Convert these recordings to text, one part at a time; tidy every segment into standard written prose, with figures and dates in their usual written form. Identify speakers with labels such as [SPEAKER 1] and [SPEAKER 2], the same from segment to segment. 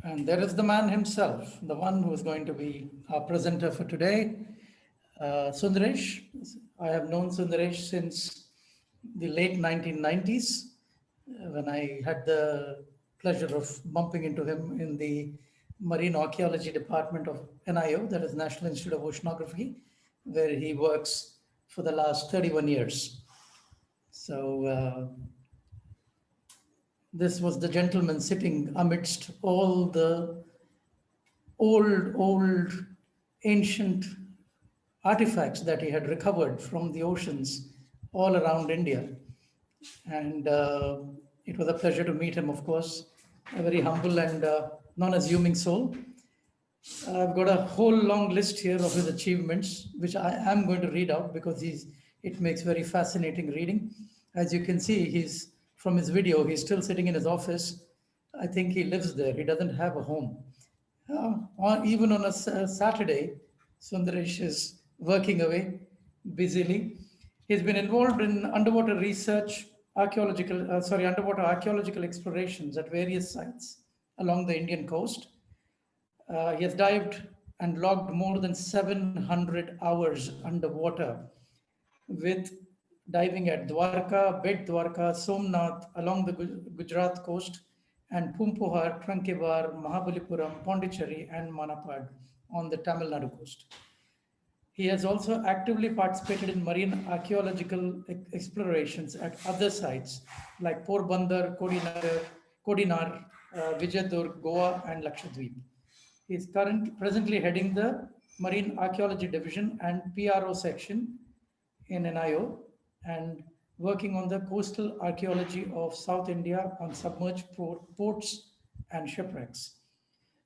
[SPEAKER 1] And there is the man himself, the one who is going to be our presenter for today, Sundaresh. I have known Sundaresh since the late 1990s when I had the pleasure of bumping into him in the Marine Archaeology Department of NIO, that is National Institute of Oceanography, where he works for the last 31 years. So, this was the gentleman sitting amidst all the old, ancient artifacts that he had recovered from the oceans all around India. And it was a pleasure to meet him, of course, a very humble and non assuming soul. I've got a whole long list here of his achievements, which I am going to read out because it makes very fascinating reading. As you can see, he's from his video, he's still sitting in his office. I think he lives there. He doesn't have a home. Even on a Saturday, Sundaresh is working away busily. He's been involved in underwater research, underwater archaeological explorations at various sites along the Indian coast. He has dived and logged more than 700 hours underwater with diving at Dwarka, Bet Dwarka, Somnath along the Gujarat coast, and Pumpuhar, Trankebar, Mahabalipuram, Pondicherry, and Manapad on the Tamil Nadu coast. He has also actively participated in marine archaeological explorations at other sites like Porbandar, Kodinar, Vijayadurg, Goa, and Lakshadweep. He is presently heading the Marine Archaeology Division and PRO section in NIO and working on the coastal archaeology of South India on submerged ports and shipwrecks.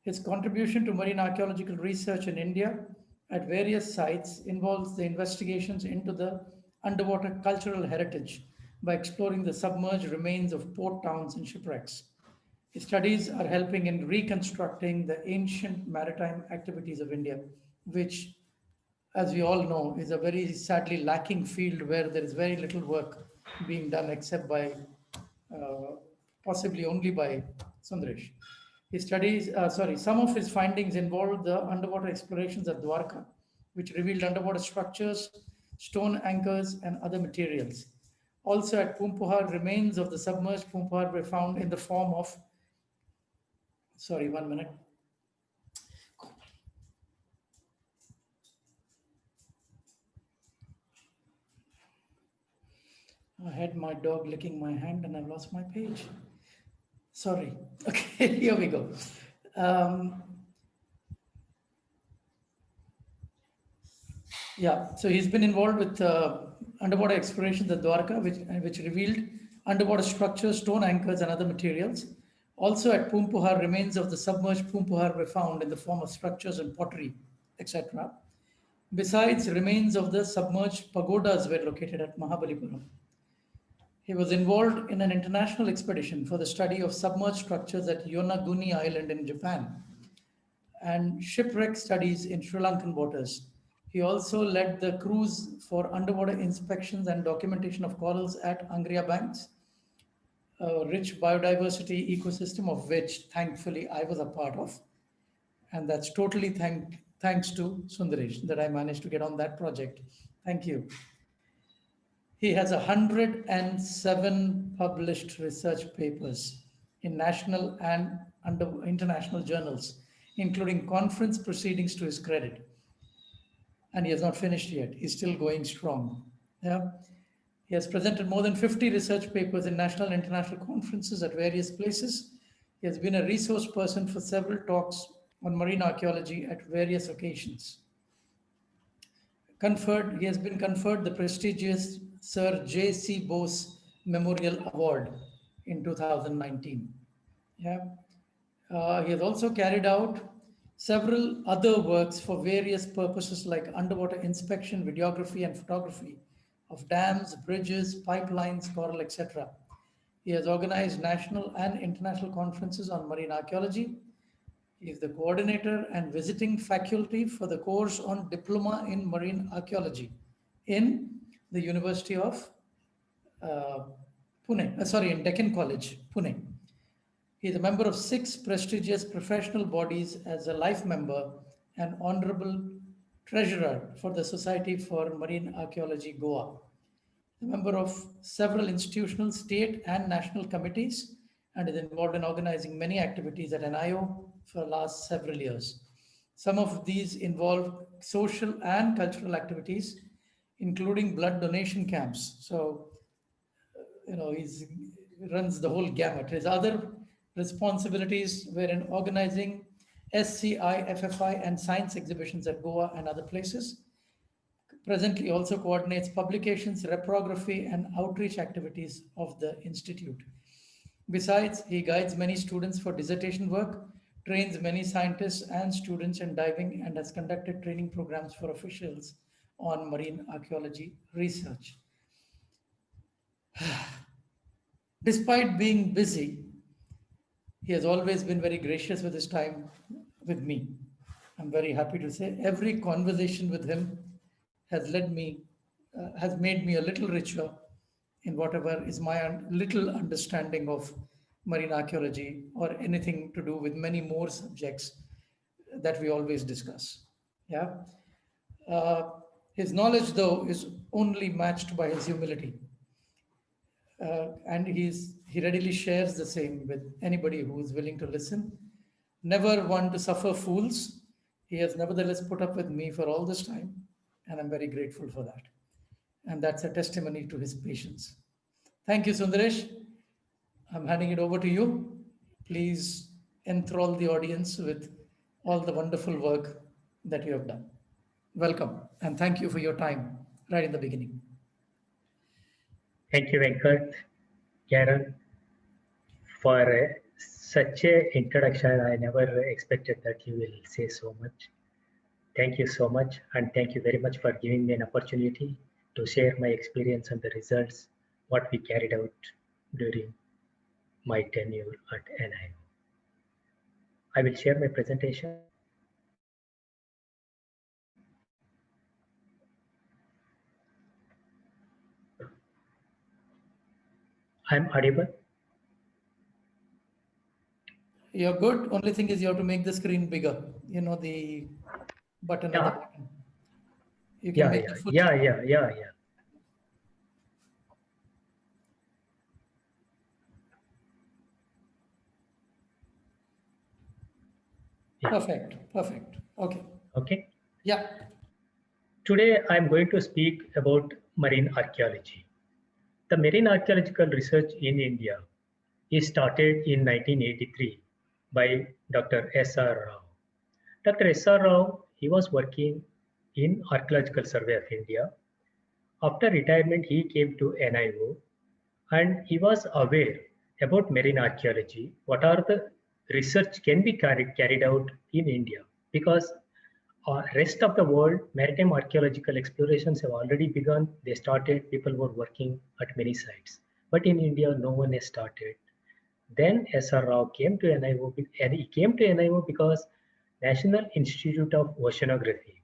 [SPEAKER 1] His contribution to marine archaeological research in India at various sites involves the investigations into the underwater cultural heritage by exploring the submerged remains of port towns and shipwrecks. His studies are helping in reconstructing the ancient maritime activities of India, which, as we all know, is a very sadly lacking field where there is very little work being done except by possibly only by Sundaresh. Some of his findings involved the underwater explorations at Dwarka, which revealed underwater structures, stone anchors, and other materials. Also at Pumpuhar, remains of the submerged Pumpuhar were found in the form of, sorry, 1 minute. I had my dog licking my hand and I've lost my page. Sorry. Okay, here we go. So he's been involved with underwater explorations at Dwarka, which revealed underwater structures, stone anchors, and other materials. Also at Pumpuhar, remains of the submerged Pumpuhar were found in the form of structures and pottery, etc. Besides, remains of the submerged pagodas were located at Mahabalipuram. He was involved in an international expedition for the study of submerged structures at Yonaguni Island in Japan and shipwreck studies in Sri Lankan waters. He also led the cruise for underwater inspections and documentation of corals at Angria Banks, a rich biodiversity ecosystem of which, thankfully, I was a part of. And that's totally thanks to Sundaresh that I managed to get on that project. Thank you. He has 107 published research papers in national and international journals, including conference proceedings to his credit. And he has not finished yet. He's still going strong. Yeah. He has presented more than 50 research papers in national and international conferences at various places. He has been a resource person for several talks on marine archaeology at various occasions. He has been conferred the prestigious Sir J.C. Bose Memorial Award in 2019. Yeah. He has also carried out several other works for various purposes like underwater inspection, videography, and photography of dams, bridges, pipelines, coral, etc. He has organized national and international conferences on marine archaeology. He is the coordinator and visiting faculty for the course on Diploma in Marine Archaeology in the University of in Deccan College, Pune. He is a member of 6 prestigious professional bodies as a life member and honorable treasurer for the Society for Marine Archaeology Goa, a member of several institutional, state, and national committees, and is involved in organizing many activities at NIO for the last several years. Some of these involve social and cultural activities, including blood donation camps. So, he runs the whole gamut. His other responsibilities were in organizing SCI, FFI, and science exhibitions at Goa and other places. Presently also coordinates publications, reprography, and outreach activities of the Institute. Besides, he guides many students for dissertation work, trains many scientists and students in diving, and has conducted training programs for officials on marine archaeology research. Despite being busy, he has always been very gracious with his time with me. I'm very happy to say every conversation with him has made me a little richer in whatever is my little understanding of marine archaeology or anything to do with many more subjects that we always discuss. Yeah. Uh, his knowledge, though, is only matched by his humility. And he readily shares the same with anybody who is willing to listen. Never one to suffer fools. He has nevertheless put up with me for all this time, and I'm very grateful for that. And that's a testimony to his patience. Thank you, Sundaresh. I'm handing it over to you. Please enthrall the audience with all the wonderful work that you have done. Welcome, and thank you for your time right in the beginning.
[SPEAKER 2] Thank you, Venkat, Karen, for such an introduction. I never expected that you will say so much. Thank you so much, and thank you very much for giving me an opportunity to share my experience and the results, what we carried out during my tenure at NIO. I will share my presentation. I'm audible.
[SPEAKER 1] You're good. Only thing is you have to make the screen bigger. You know, the button at the bottom. You can make it full.
[SPEAKER 2] Yeah.
[SPEAKER 1] Perfect. Okay.
[SPEAKER 2] Okay.
[SPEAKER 1] Yeah.
[SPEAKER 2] Today I'm going to speak about marine archaeology. The marine archaeological research in India is started in 1983 by Dr. S.R. Rao. Dr. S.R. Rao, he was working in Archaeological Survey of India. After retirement, he came to NIO and he was aware about marine archaeology, what are the research can be carried out in India, because rest of the world maritime archaeological explorations have already begun. They started, people were working at many sites, but in India no one has started. Then S.R. Rao came to NIO, and he came to NIO because National Institute of Oceanography,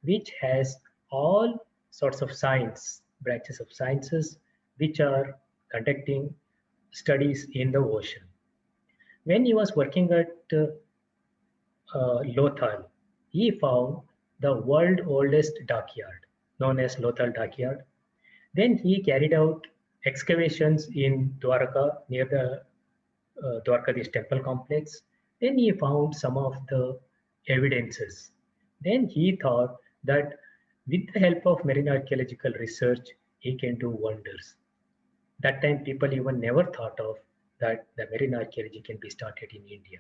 [SPEAKER 2] which has all sorts of science, branches of sciences, which are conducting studies in the ocean. When he was working at Lothal, he found the world oldest dockyard, known as Lothal Dockyard. Then he carried out excavations in Dwarka, near the Dwarkadish temple complex. Then he found some of the evidences. Then he thought that with the help of marine archaeological research, he can do wonders. That time people even never thought of that the marine archaeology can be started in India.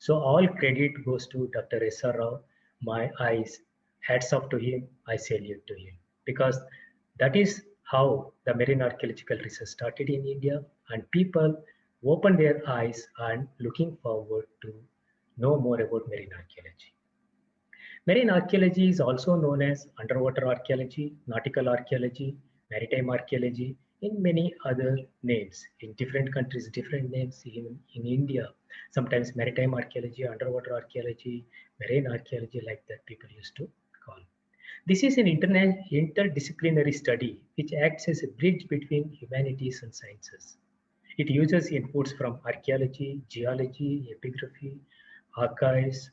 [SPEAKER 2] So all credit goes to Dr. S.R. Rao. My eyes, hats off to him, I salute to him. Because that is how the marine archaeological research started in India, and people opened their eyes and looking forward to know more about marine archaeology. Marine archaeology is also known as underwater archaeology, nautical archaeology, maritime archaeology, in many other names. In different countries, different names. In India, sometimes maritime archaeology, underwater archaeology, marine archaeology, like that people used to call. This is an interdisciplinary study which acts as a bridge between humanities and sciences. It uses inputs from archaeology, geology, epigraphy, archives,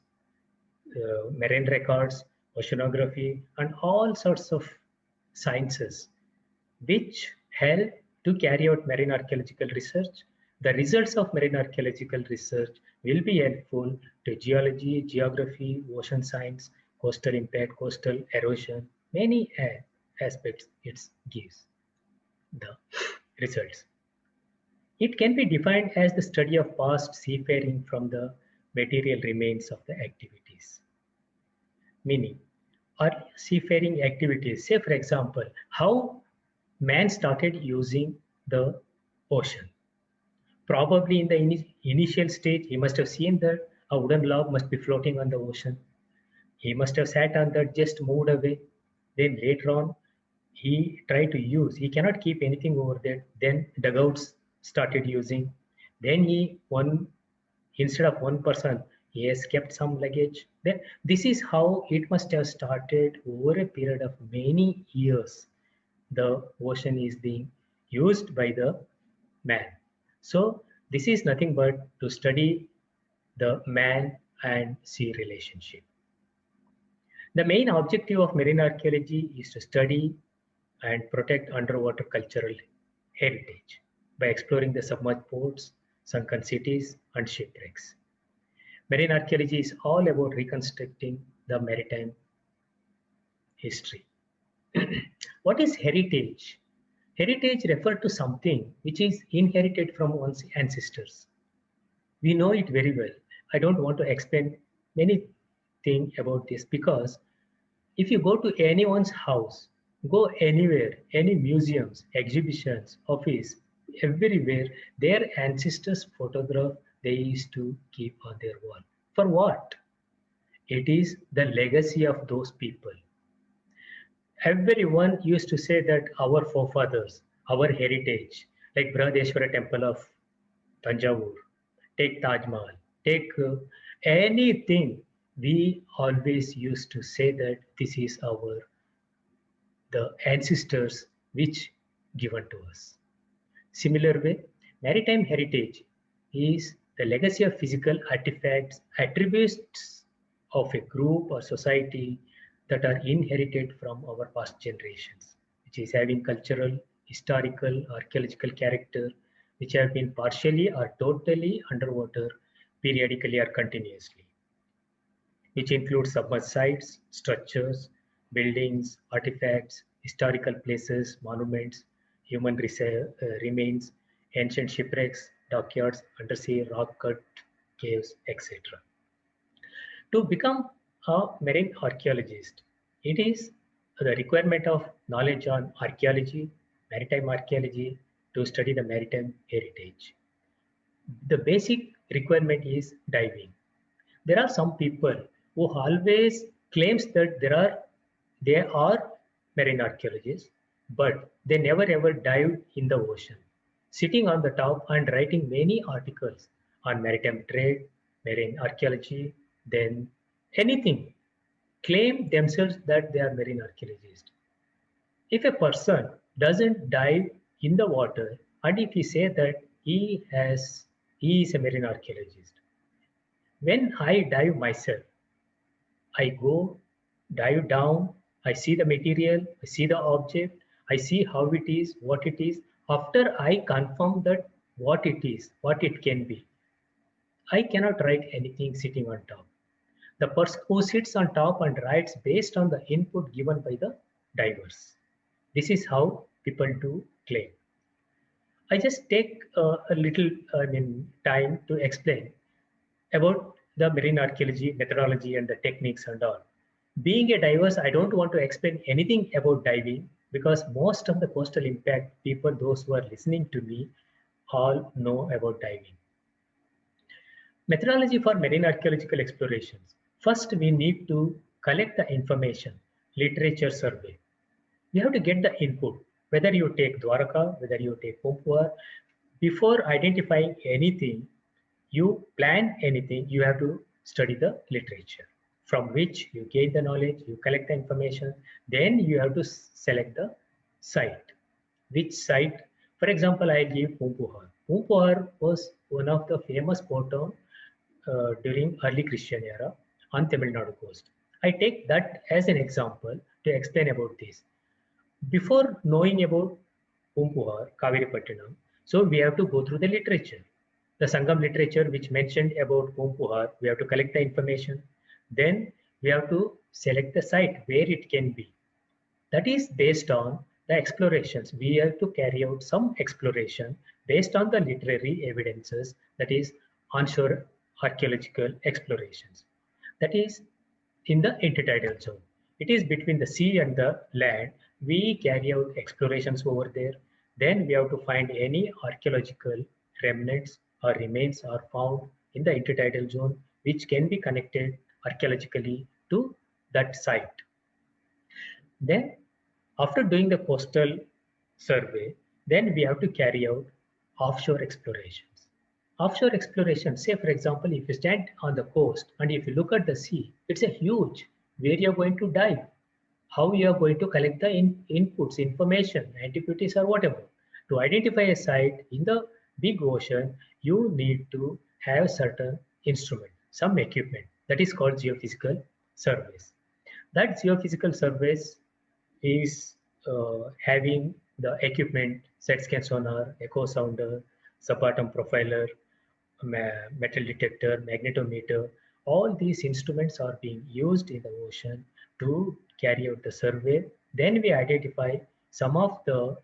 [SPEAKER 2] marine records, oceanography, and all sorts of sciences which help to carry out marine archaeological research. The results of marine archaeological research will be helpful to geology, geography, ocean science, coastal impact, coastal erosion, many aspects it gives the results. It can be defined as the study of past seafaring from the material remains of the activities. Meaning, early seafaring activities, say for example, how man started using the ocean. Probably in the initial stage, he must have seen that a wooden log must be floating on the ocean. He must have sat on that, just moved away. Then later on, he tried to use, he cannot keep anything over there. Then dugouts started using. Then instead of one person, he has kept some luggage. Then this is how it must have started over a period of many years. The ocean is being used by the man. So this is nothing but to study the man and sea relationship. The main objective of marine archaeology is to study and protect underwater cultural heritage by exploring the submerged ports, sunken cities, and shipwrecks. Marine archaeology is all about reconstructing the maritime history. What is heritage? Heritage refers to something which is inherited from one's ancestors. We know it very well. I don't want to explain anything about this because if you go to anyone's house, go anywhere, any museums, exhibitions, office, everywhere, their ancestors' photograph they used to keep on their wall. For what? It is the legacy of those people. Everyone used to say that our forefathers, our heritage, like Brihadeshwara temple of Tanjavur, take Taj Mahal, take anything, we always used to say that this is the ancestors which given to us. Similar way, maritime heritage is the legacy of physical artifacts, attributes of a group or society that are inherited from our past generations, which is having cultural, historical, archaeological character, which have been partially or totally underwater periodically or continuously, which includes submerged sites, structures, buildings, artifacts, historical places, monuments, human remains, ancient shipwrecks, dockyards, undersea rock cut caves, etc. To become a marine archaeologist, it is the requirement of knowledge on archaeology, maritime archaeology, to study the maritime heritage. The basic requirement is diving. There are some people who always claims that they are marine archaeologists, but they never ever dived in the ocean, sitting on the top and writing many articles on maritime trade, marine archaeology, then anything, claim themselves that they are marine archaeologists. If a person doesn't dive in the water and if he say that he is a marine archaeologist, when I dive myself, I go dive down, I see the material, I see the object, I see how it is, what it is. After I confirm that what it is, what it can be, I cannot write anything sitting on top. The person who sits on top and writes based on the input given by the divers. This is how people do claim. I just take a little time to explain about the marine archaeology methodology and the techniques and all. Being a diver, I don't want to explain anything about diving because most of the coastal impact people, those who are listening to me, all know about diving. Methodology for marine archaeological explorations. First, we need to collect the information, literature survey. You have to get the input, whether you take Dwaraka, whether you take Pumpuar. Before identifying anything, you plan anything, you have to study the literature from which you gain the knowledge, you collect the information, then you have to select the site. Which site? For example, I give Pumpuar. Pumpuar was one of the famous port town during early Christian era on Tamil Nadu coast. I take that as an example to explain about this. Before knowing about Pumpuar, Kaviripattinam, so we have to go through the literature. The Sangam literature which mentioned about Pumpuar, we have to collect the information. Then we have to select the site where it can be. That is based on the explorations. We have to carry out some exploration based on the literary evidences, that is onshore archaeological explorations. That is in the intertidal zone. It is between the sea and the land. We carry out explorations over there. Then we have to find any archaeological remnants or remains are found in the intertidal zone which can be connected archaeologically to that site. Then after doing the coastal survey, then we have to carry out offshore explorations. Offshore exploration, say for example, if you stand on the coast and if you look at the sea, it's a huge where you're going to dive, how you are going to collect the inputs, information, antiquities or whatever. To identify a site in the big ocean, you need to have certain instrument, some equipment that is called geophysical surveys. That geophysical surveys is having the equipment, SET scan sonar, echo sounder, subatom profiler, metal detector, magnetometer. All these instruments are being used in the ocean to carry out the survey. Then we identify some of the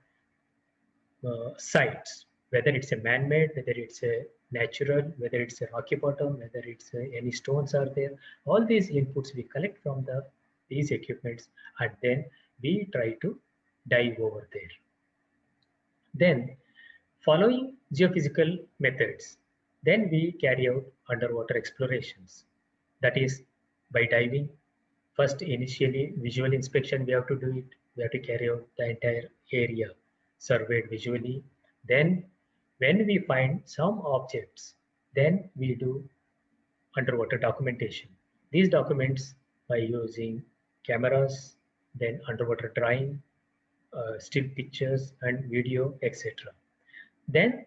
[SPEAKER 2] sites, whether it's a man-made, whether it's a natural, whether it's a rocky bottom, whether it's any stones are there. All these inputs we collect from these equipments, and then we try to dive over there. Then following geophysical methods, then we carry out underwater explorations. That is by diving. First, initially, visual inspection, we have to do it. We have to carry out the entire area surveyed visually. Then when we find some objects, then we do underwater documentation. These documents by using cameras, then underwater drawing, still pictures and video, etc. Then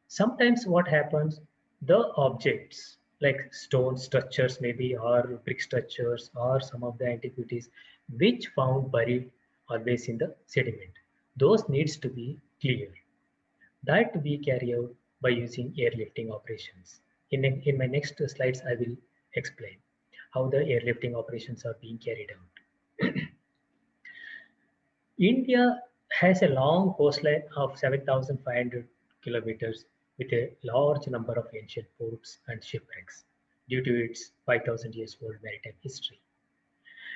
[SPEAKER 2] sometimes what happens, the objects like stone structures maybe or brick structures or some of the antiquities which found buried always in the sediment, those needs to be clear. That we carry out by using airlifting operations. In my next slides, I will explain how the airlifting operations are being carried out. India has a long coastline of 7,500 kilometers with a large number of ancient ports and shipwrecks due to its 5,000 years old maritime history.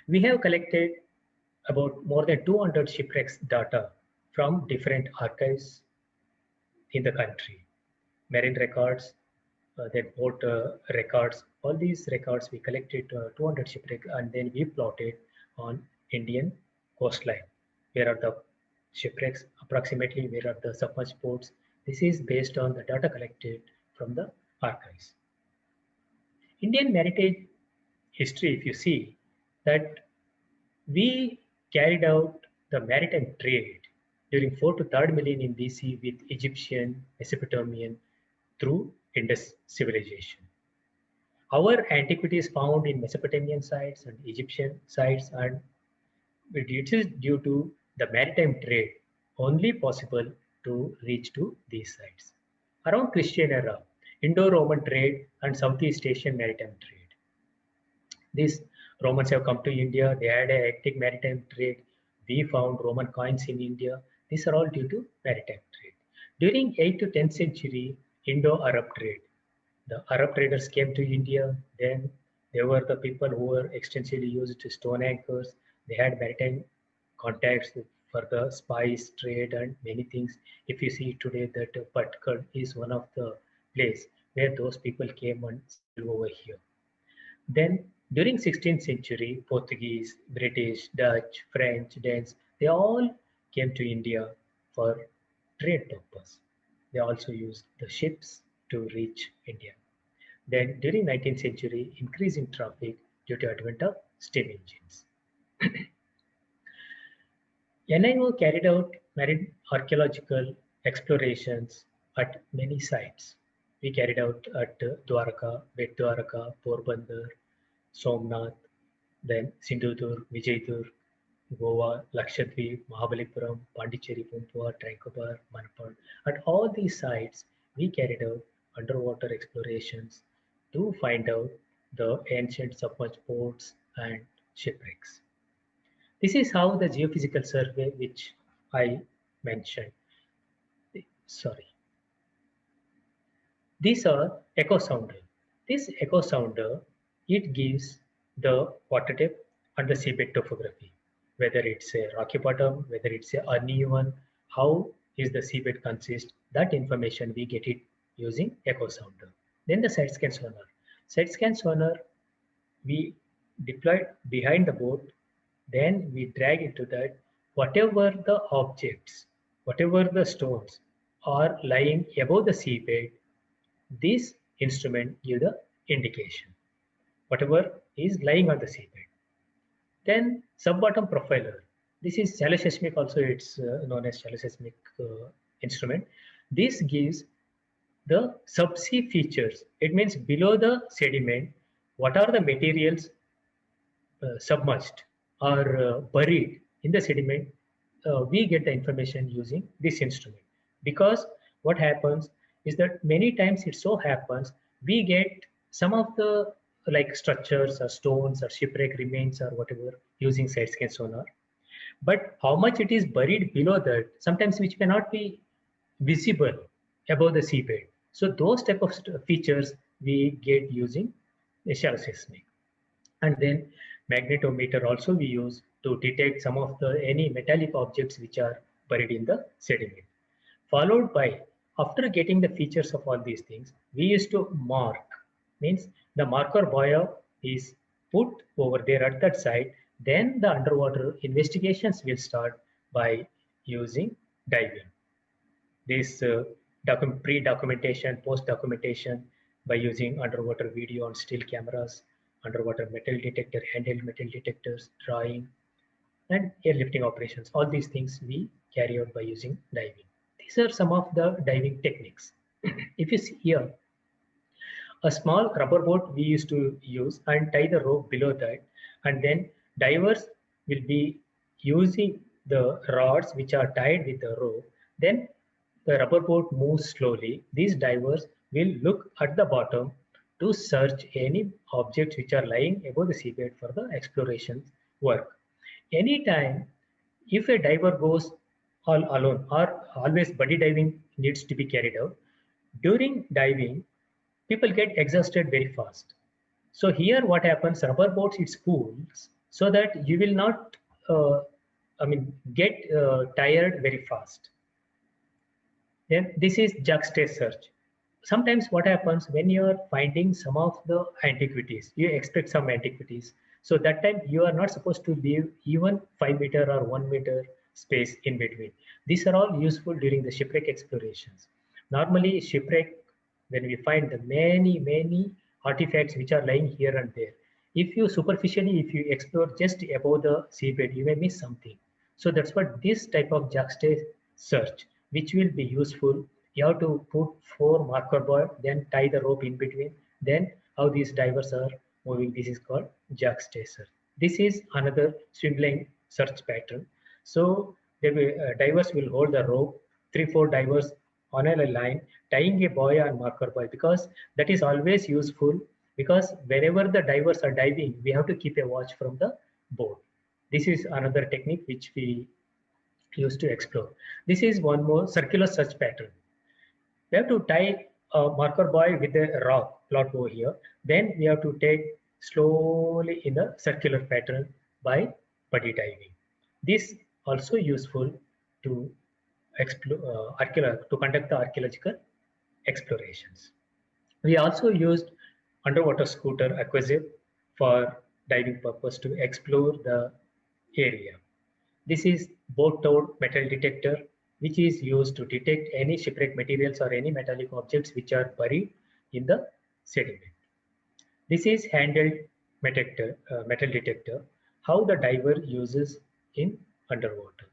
[SPEAKER 2] We have collected about more than 200 shipwrecks data from different archives in the country. Marine records, then port records, all these records we collected 200 shipwreck and then we plotted on Indian coastline. Where are the shipwrecks approximately, where are the submerged ports. This is based on the data collected from the archives. Indian maritime history, if you see that we carried out the maritime trade during 4th to 3rd millennium BC with Egyptian, Mesopotamian through Indus civilization. Our antiquities found in Mesopotamian sites and Egyptian sites, and it is due to the maritime trade only possible to reach to these sites. Around Christian era, Indo-Roman trade and Southeast Asian maritime trade. These Romans have come to India, they had a hectic maritime trade. We found Roman coins in India. These are all due to maritime trade. During 8th to 10th century, Indo-Arab trade. The Arab traders came to India, then there were the people who were extensively used to stone anchors. They had maritime contacts for the spice trade and many things. If you see today that Patkad is one of the place where those people came and settled over here. Then during 16th century, Portuguese, British, Dutch, French, Danes, they all came to India for trade purpose. They also used the ships to reach India. Then during 19th century, increase in traffic due to advent of steam engines. NIO carried out marine archaeological explorations at many sites. We carried out at Dwarka, Bet Dwarka, Porbandar, Somnath, then Sindhudurg, Vijaydur, Goa, Lakshadweep, Mahabalipuram, Pondicherry, Pumpua, Tranquebar, Manapad. At all these sites, we carried out underwater explorations to find out the ancient submerged ports and shipwrecks. This is how the geophysical survey, which I mentioned, sorry, these are echo sounder. This echo sounder, it gives the water depth and the seabed topography, whether it's a rocky bottom, whether it's a uneven, how is the seabed consist, that information we get it using echo sounder. Then the side scan sonar. Side scan sonar we deploy behind the boat, then we drag into that whatever the objects, whatever the stones are lying above the seabed, this instrument give the indication, whatever is lying on the seabed. Then sub-bottom profiler. This is shallow seismic, also it's known as shallow seismic instrument. This gives the subsea features. It means below the sediment, what are the materials submerged or buried in the sediment, we get the information using this instrument. Because what happens is that many times it so happens we get some of the like structures or stones or shipwreck remains or whatever using side scan sonar. But how much it is buried below that, sometimes which may not be visible above the seabed. So those type of features we get using a shallow seismic. And then magnetometer also we use to detect some of the any metallic objects which are buried in the sediment. Followed by, after getting the features of all these things, we used to mark, means the marker buoy is put over there at that site. Then the underwater investigations will start by using diving. This pre-documentation, post-documentation by using underwater video and still cameras, underwater metal detector, handheld metal detectors, drawing, and airlifting operations. All these things we carry out by using diving. These are some of the diving techniques. If you see here, a small rubber boat we used to use and tie the rope below that, and then divers will be using the rods which are tied with the rope. Then the rubber boat moves slowly. These divers will look at the bottom to search any objects which are lying above the seabed for the exploration work. Anytime, if a diver goes all alone or always buddy diving needs to be carried out, during diving, people get exhausted very fast. So here what happens, rubber boats it cools so that you will not, get tired very fast. Then this is juxtase search. Sometimes what happens when you are finding some of the antiquities, you expect some antiquities. So that time you are not supposed to leave even 5 meter or 1 meter space in between. These are all useful during the shipwreck explorations. Normally shipwreck, when we find the many artifacts which are lying here and there, if you superficially, if you explore just above the seabed, you may miss something. So that's what this type of juxtase search, which will be useful. You have to put 4 marker buoy, then tie the rope in between, then how these divers are moving. This is called juxtaser. This is another swim lane search pattern. So divers will hold the rope, 3-4 divers on a line, tying a buoy and marker buoy, because that is always useful, because whenever the divers are diving, we have to keep a watch from the boat. This is another technique which we used to explore. This is one more circular search pattern. We have to tie a marker buoy with a rock plot over here. Then we have to take slowly in a circular pattern by buddy diving. This also useful to explore, to conduct the archaeological explorations. We also used underwater scooter Aquazip for diving purpose to explore the area. This is boat-towed metal detector, which is used to detect any shipwreck materials or any metallic objects which are buried in the sediment. This is handheld metal detector, how the diver uses in underwater.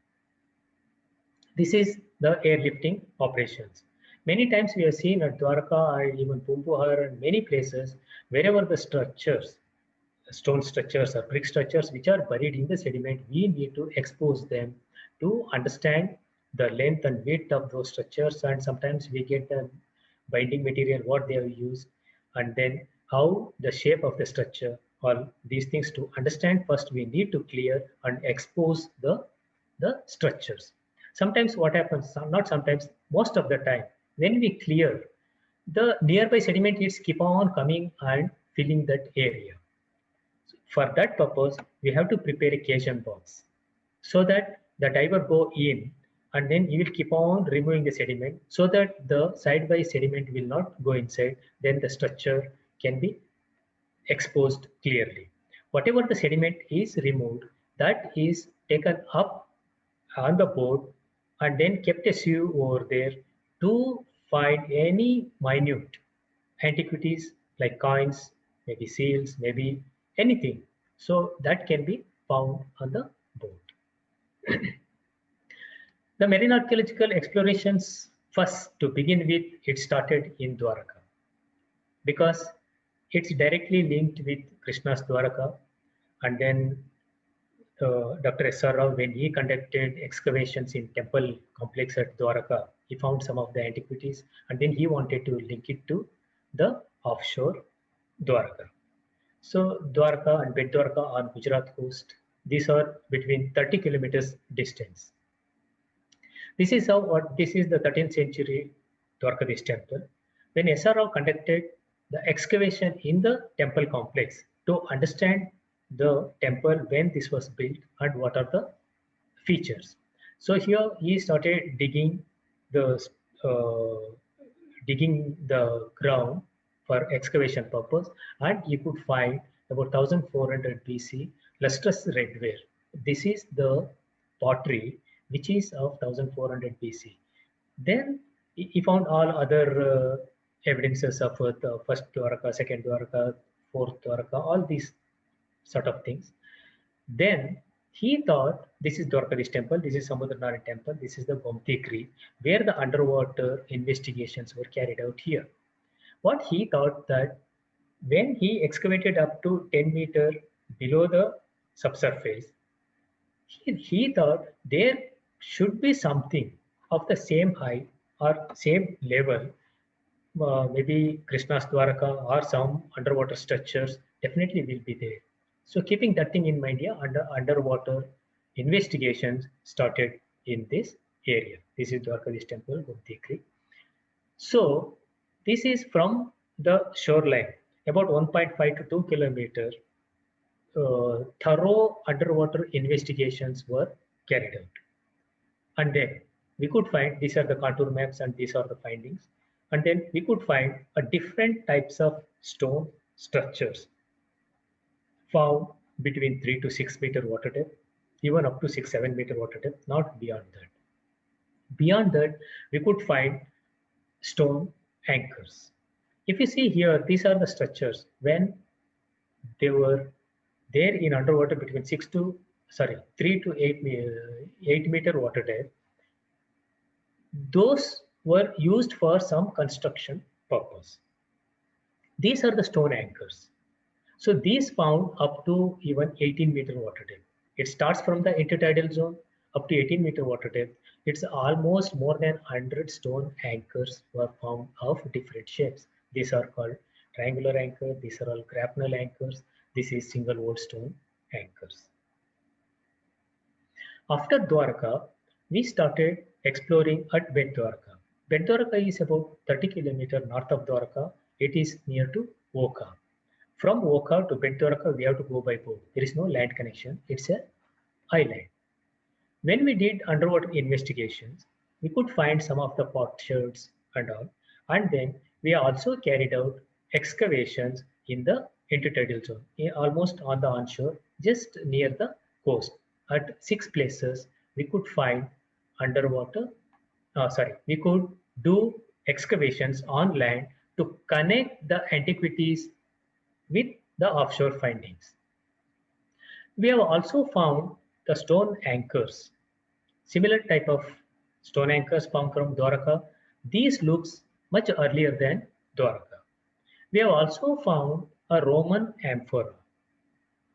[SPEAKER 2] This is the airlifting operations. Many times we have seen at Dwarka and even Pumpuhar and many places, wherever the structures, stone structures or brick structures which are buried in the sediment, we need to expose them to understand the length and width of those structures, and sometimes we get the binding material what they have used, and then how the shape of the structure, all these things to understand. First we need to clear and expose the structures. Sometimes what happens, not sometimes, most of the time, when we clear, the nearby sediment is keep on coming and filling that area. For that purpose, we have to prepare a cajun box so that the diver go in and then he will keep on removing the sediment so that the side-by sediment will not go inside. Then the structure can be exposed clearly. Whatever the sediment is removed, that is taken up on the board and then kept a sieve over there to find any minute antiquities like coins, maybe seals, maybe anything. So that can be found on the board. The marine archaeological explorations, first to begin with, it started in Dwarka because it's directly linked with Krishna's Dwarka. And then Dr. S.R. Rao, when he conducted excavations in temple complex at Dwarka, he found some of the antiquities and then he wanted to link it to the offshore Dwarka. So Dwarka and Bet Dwarka on Gujarat coast, these are between 30 kilometers distance. This is the 13th century Dwarkadish temple. When S.R. Rao conducted the excavation in the temple complex to understand the temple when this was built and what are the features. So here he started the uh, digging the ground for excavation purpose, and you could find about 1400 BC lustrous redware. This is the pottery which is of 1400 BC. Then he found all other evidences of the first Dwaraka, second Dwaraka, fourth Dwaraka, all these sort of things. Then he thought this is Dwarkadish temple, this is Samudranarayan temple, this is the Gomti Creek, where the underwater investigations were carried out here. What he thought that when he excavated up to 10 meter below the subsurface, he thought there should be something of the same height or same level, maybe Krishna's Dwaraka or some underwater structures definitely will be there. So keeping that thing in mind, yeah, underwater investigations started in this area. This is Dwarkadish temple, Gomti Creek. So this is from the shoreline, about 1.5 to 2 kilometer. Thorough underwater investigations were carried out. And then we could find these are the contour maps and these are the findings. And then we could find a different types of stone structures found between 3 to 6 meter water depth, even up to 6-7 meter water depth, not beyond that. Beyond that, we could find stone anchors. If you see here, these are the structures when they were there in underwater between 3 to 8 meter water depth. Those were used for some construction purpose. These are the stone anchors. So these found up to even 18 meter water depth. It starts from the intertidal zone up to 18 meter water depth. It's almost more than 100 stone anchors were found of different shapes. These are called triangular anchor. These are all grapnel anchors. This is single wood stone anchors. After Dwarka, we started exploring at Bet Dwarka. Bet Dwarka is about 30 kilometers north of Dwarka. It is near to Oka. From Oka to Bet Dwarka, we have to go by boat. There is no land connection. It's an island. When we did underwater investigations, we could find some of the potsherds and all. And then we also carried out excavations in the intertidal zone, almost on the onshore, just near the coast. At 6 places, we could find we could do excavations on land to connect the antiquities with the offshore findings. We have also found the stone anchors, similar type of stone anchors found from Dwarka. These looks much earlier than Dwarka. We have also found a Roman amphora.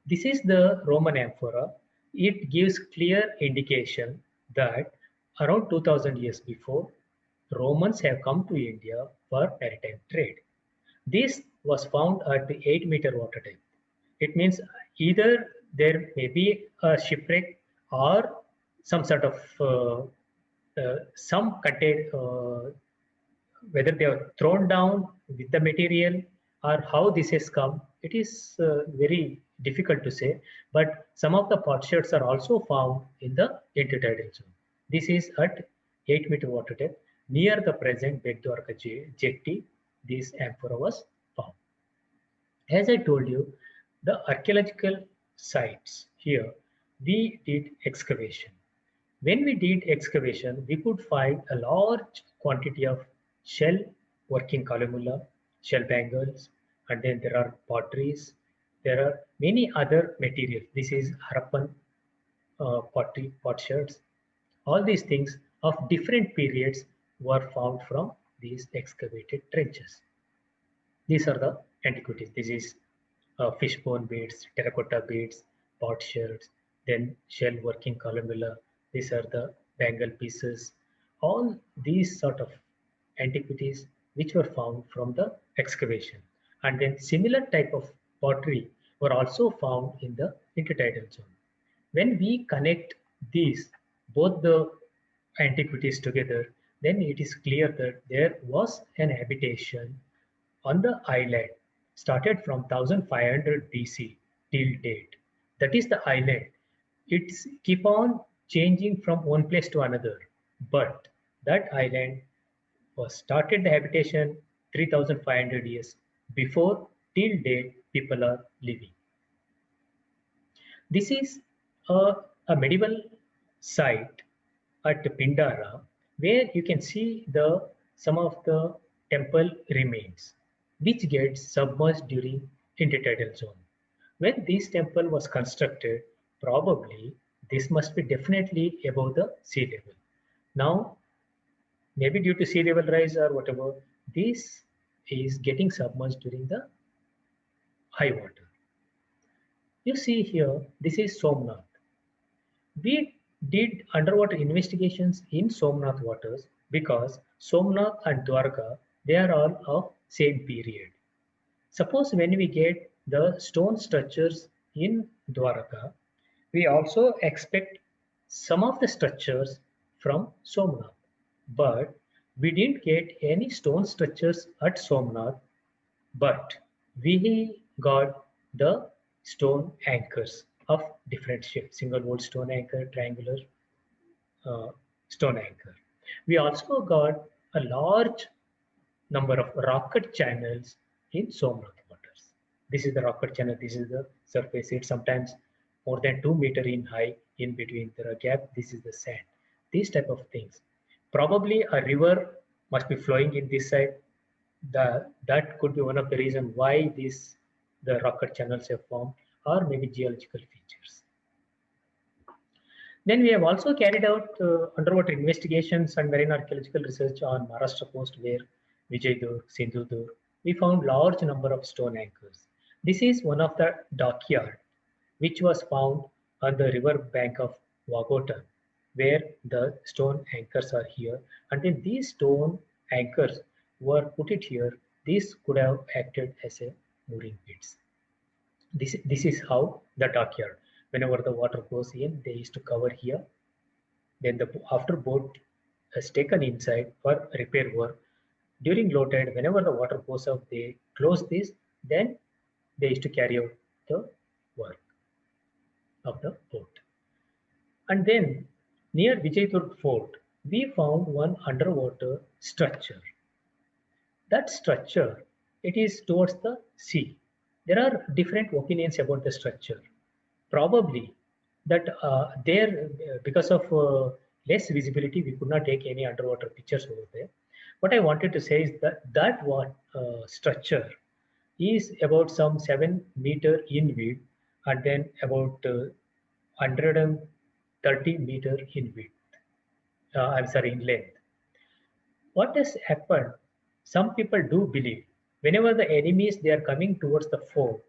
[SPEAKER 2] This is the Roman amphora. It gives clear indication that around 2000 years before, Romans have come to India for maritime trade. This was found at the 8-meter water depth. It means either there may be a shipwreck or some sort of some contain whether they are thrown down with the material or how this has come, it is very difficult to say. But some of the potsherds are also found in the intertidal zone. This is at 8-meter water depth near the present Bet Dwarka jetty. This amphora was found. As I told you, the archaeological sites here, we did excavation. When we did excavation, we could find a large quantity of shell working columella, shell bangles, and then there are potteries. There are many other materials. This is Harappan pottery, potsherds. All these things of different periods were found from these excavated trenches. These are the antiquities. This is fishbone beads, terracotta beads, potsherds, then shell working columella. These are the bangle pieces. All these sort of antiquities which were found from the excavation. And then similar type of pottery were also found in the intertidal zone. When we connect these, both the antiquities together, then it is clear that there was an habitation on the island started from 1500 BC till date. That is the island. It's keep on changing from one place to another. But that island was started the habitation 3500 years before till date people are living. This is a medieval site at Pindara where you can see the some of the temple remains which gets submerged during intertidal zone. When this temple was constructed, probably this must be definitely above the sea level. Now, maybe due to sea level rise or whatever, this is getting submerged during the high water. You see here, this is Somnath. We did underwater investigations in Somnath waters because Somnath and Dwarka, they are all of same period. Suppose when we get the stone structures in Dwarka, we also expect some of the structures from Somnath. But we didn't get any stone structures at Somnath, but we got the stone anchors of different shapes, single wall stone anchor, triangular uh, stone anchor. We also got a large number of rocket channels in Somnath waters. This is the rocket channel, this is the surface. It's sometimes more than 2 meter in high in between. There are gap, this is the sand. These type of things. Probably a river must be flowing in this side. That could be one of the reasons why the rocket channels have formed, or maybe geological features. Then we have also carried out underwater investigations and marine archaeological research on Maharashtra coast where Vijaydurg, Sindhudurg, we found large number of stone anchors. This is one of the dockyard which was found on the river bank of Wagota where the stone anchors are here. And then these stone anchors were put it here. These could have acted as a mooring pits. This is how the dockyard. Whenever the water goes in, they used to cover here. Then after boat is taken inside for repair work, during low tide, whenever the water goes up, they close this. Then they used to carry out the work of the boat. And then near Vijaypur Fort, we found one underwater structure. That structure, it is towards the sea. There are different opinions about the structure. Probably that there, because of less visibility, we could not take any underwater pictures over there. What I wanted to say is that structure is about some 7 meter in width and then about 130 meter in width. I'm sorry, in length. what has happened? Some people do believe whenever the enemies they are coming towards the fort,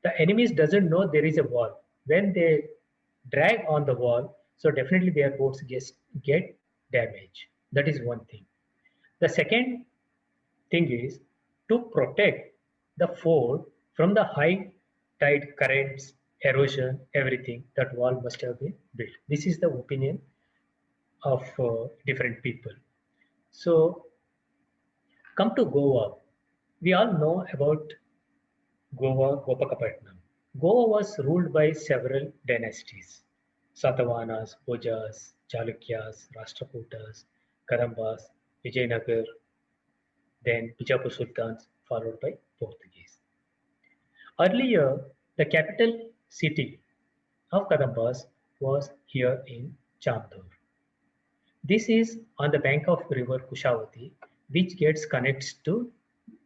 [SPEAKER 2] the enemies doesn't know there is a wall. When they drag on the wall, so definitely their boats get damaged. That is one thing. The second thing is to protect the fort from the high tide currents, erosion, everything. That wall must have been built. This is the opinion of different people. So come to Goa. We all know about Goa, Gopakapatnam. Goa was ruled by several dynasties: Satavahanas, Bhojas, Chalukyas, Rashtrakutas, Kadambas, Vijayanagar, then Bijapur Sultans, followed by Portuguese. Earlier, the capital city of Kadambas was here in Chamdor. This is on the bank of river Kushavati, which connects to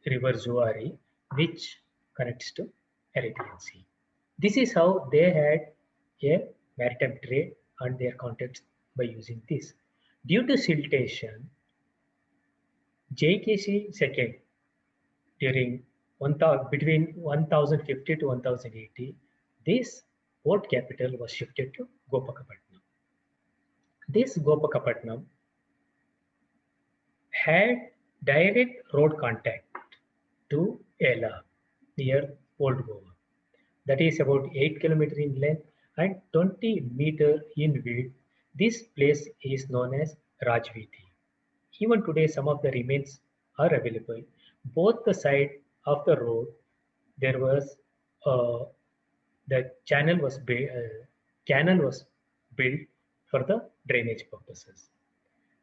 [SPEAKER 2] river Zuari, which connects to Arabian Sea. This is how they had a maritime trade and their contacts by using this. Due to siltation, JKC II during between 1050 to 1080, this port capital was shifted to Gopakapatnam. This Gopakapatnam had direct road contact to Ela near Old Goa. That is about 8 km in length and 20 meter in width. This place is known as Rajviti. Even today, some of the remains are available. Both the side of the road, there was the canal was built for the drainage purposes.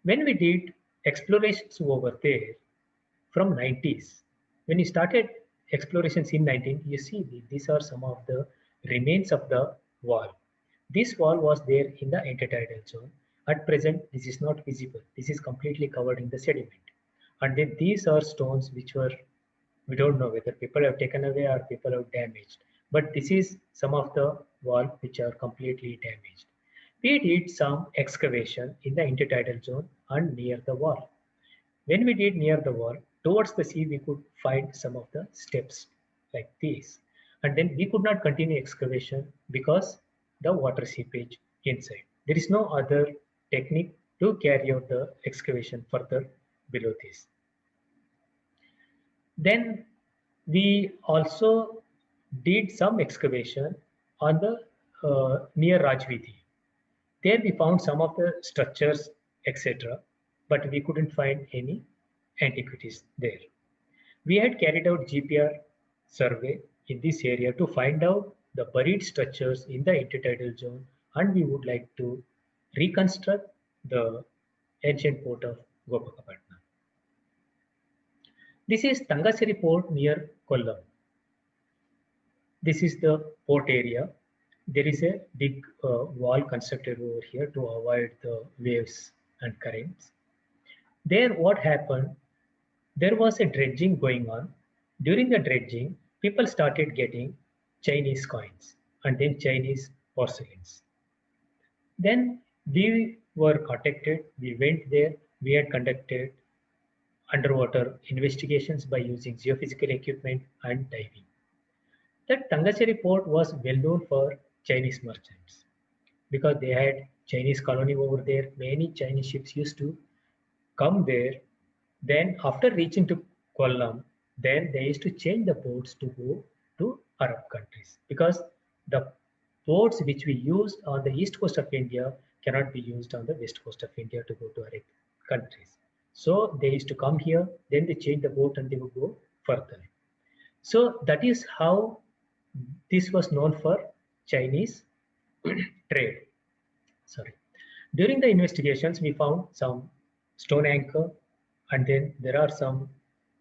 [SPEAKER 2] When we did explorations over there from 90s, when we started explorations in 19, you see these are some of the remains of the wall. This wall was there in the intertidal zone. At present, this is not visible. This is completely covered in the sediment. And then these are stones which were, we don't know whether people have taken away or people have damaged. But this is some of the wall which are completely damaged. We did some excavation in the intertidal zone and near the wall. When we did near the wall, towards the sea, we could find some of the steps like these. And then we could not continue excavation because the water seepage inside. There is no other technique to carry out the excavation further below this. Then we also did some excavation on the near Rajviti. There we found some of the structures, etc., but we couldn't find any antiquities there. We had carried out GPR survey in this area to find out the buried structures in the intertidal zone, and we would like to reconstruct the ancient port of Gopakapatnam. This is Tangasiri port near Kollam. This is the port area. There is a big wall constructed over here to avoid the waves and currents. There what happened, there was a dredging going on. During the dredging, people started getting Chinese coins and then Chinese porcelains. Then we were contacted, we went there, we had conducted underwater investigations by using geophysical equipment and diving. That Tangasiri port was well known for Chinese merchants because they had Chinese colony over there. Many Chinese ships used to come there. Then after reaching to Kollam, then they used to change the ports to go to Arab countries because the ports which we use on the east coast of India cannot be used on the west coast of India to go to Arab countries. So they used to come here, then they change the boat and they would go further. So that is how this was known for Chinese trade. Sorry. During the investigations, we found some stone anchor, and then there are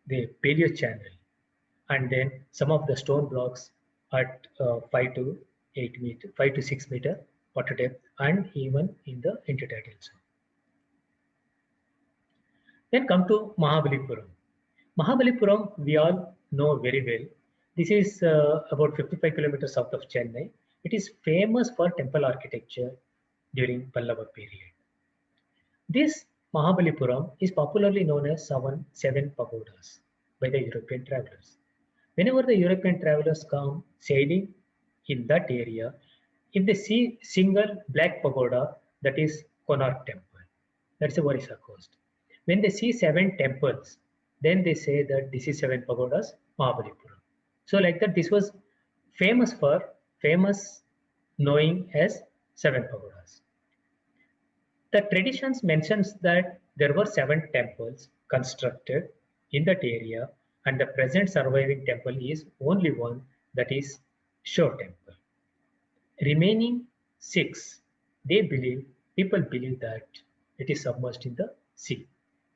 [SPEAKER 2] the paleo channel, and then some of the stone blocks at 5 to 6 meter water depth, and even in the intertidal zone. Then come to Mahabalipuram. Mahabalipuram, we all know very well. This is about 55 kilometers south of Chennai. It is famous for temple architecture during Pallava period. This Mahabalipuram is popularly known as seven pagodas by the European travelers. Whenever the European travelers come sailing in that area, if they see single black pagoda, that is Konark Temple. That's the Orissa coast. When they see seven temples, then they say that this is seven pagodas, Mahabalipuram. So like that, this was famous knowing as seven pagodas. The traditions mentions that there were seven temples constructed in that area, and the present surviving temple is only one, that is Shore Temple. Remaining six, people believe that it is submerged in the sea.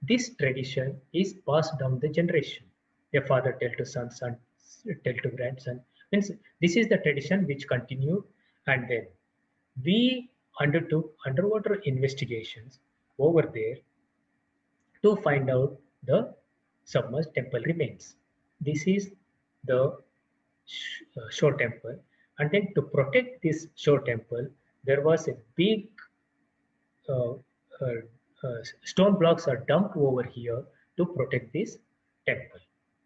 [SPEAKER 2] This tradition is passed down the generation. A father tell to son tell to grandson. Means this is the tradition which continued, and then we undertook underwater investigations over there to find out the submerged temple remains. This is the shore temple, and then to protect this shore temple, there was a big uh, uh, stone blocks are dumped over here to protect this temple.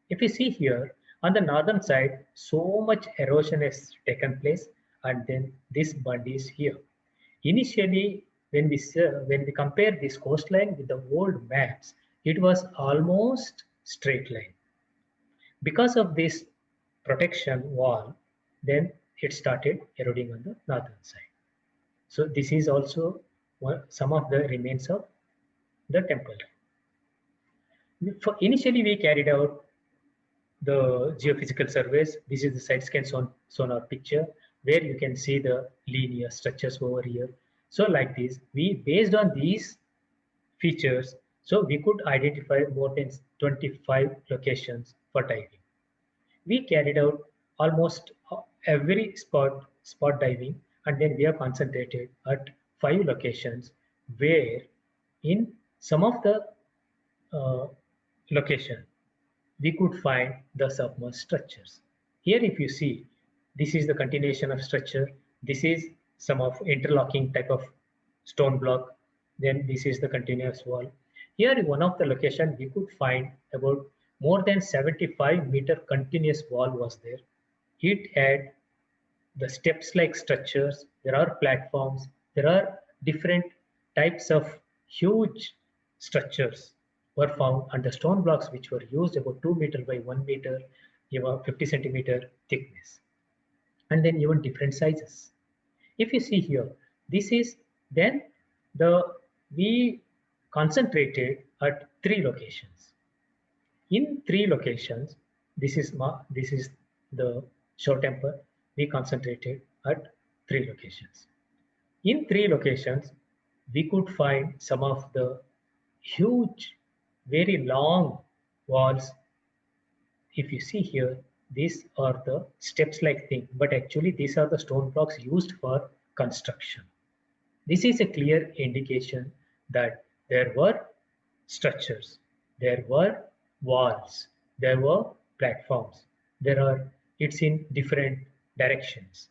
[SPEAKER 2] If you see here on the northern side, so much erosion has taken place, and then this bund is here. Initially, when we compare this coastline with the old maps, it was almost straight line. Because of this protection wall, then it started eroding on the northern side. So this is also some of the remains of the temple. Initially, we carried out the geophysical surveys. This is the side scan sonar picture where you can see the linear structures over here. So like this, based on these features, so we could identify more than 25 locations for diving. We carried out almost every spot diving, and then we have concentrated at 5 locations where in some of the uh, location we could find the submerged structures. Here if you see, this is the continuation of structure, this is some of interlocking type of stone block, then this is the continuous wall. Here in one of the location we could find about more than 75-meter continuous wall was there. It had the steps like structures, there are platforms, there are different types of huge structures were found, and the stone blocks which were used about 2 meter by 1 meter, 50 centimeter thickness, and then even different sizes. If you see here, this is then the we concentrated at 3 locations. In 3 locations, this is the shore temple. We concentrated at 3 locations. In 3 locations, we could find some of the huge, very long walls. If you see here, these are the steps-like thing, but actually these are the stone blocks used for construction. This is a clear indication that there were structures, there were walls, there were platforms, it's in different directions,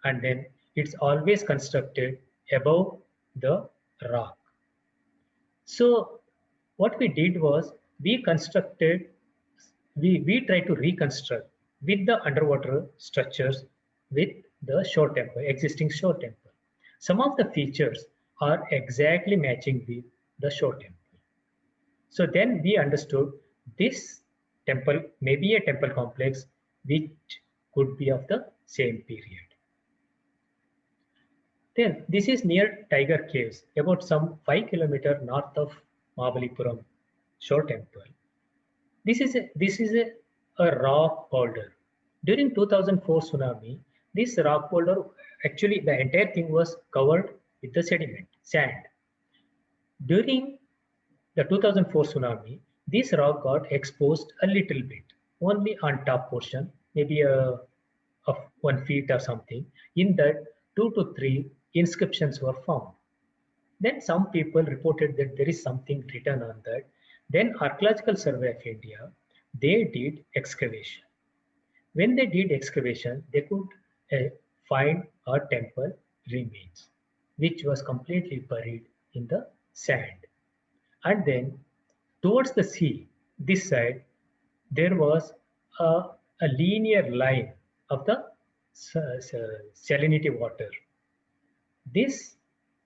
[SPEAKER 2] and then it's always constructed above the rock. So what we did was we tried to reconstruct with the underwater structures with the shore temple, existing shore temple. Some of the features are exactly matching with the shore temple. So then we understood this temple may be a temple complex which could be of the same period. Then this is near Tiger Caves, about some 5 kilometers north of Mahabalipuram Shore Temple. This is a rock boulder. During 2004 tsunami, this rock boulder, actually the entire thing was covered with the sediment, sand. During the 2004 tsunami, this rock got exposed a little bit, only on top portion, maybe of 1 feet or something. In that, 2 to 3 inscriptions were found. Then some people reported that there is something written on that. Then Archaeological Survey of India, they did excavation. When they did excavation, they could find a temple remains, which was completely buried in the sand. And then towards the sea, this side, there was a, a linear line of the salinity water. This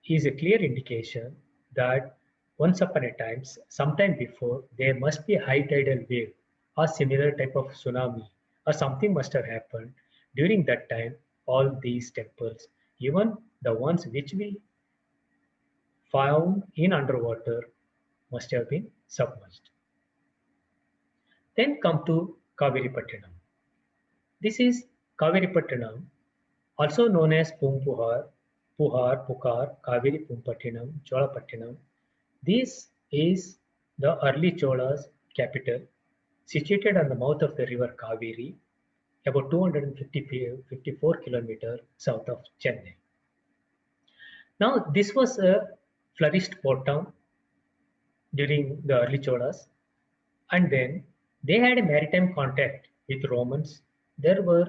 [SPEAKER 2] is a clear indication that once upon a time, sometime before, there must be a high tidal wave or similar type of tsunami or something must have happened. During that time, all these temples, even the ones which we found in underwater, must have been submerged. Then come to Kaviripattinam. This is Kaviripattinam, also known as Pumpuhar, Puhar, Pukar, Kaveri Pumpattinam, Cholapattinam. This is the early Cholas capital, situated on the mouth of the river Kaveri, about 254 kilometers south of Chennai. Now, this was a flourished port town during the early Cholas, and then they had a maritime contact with Romans. There were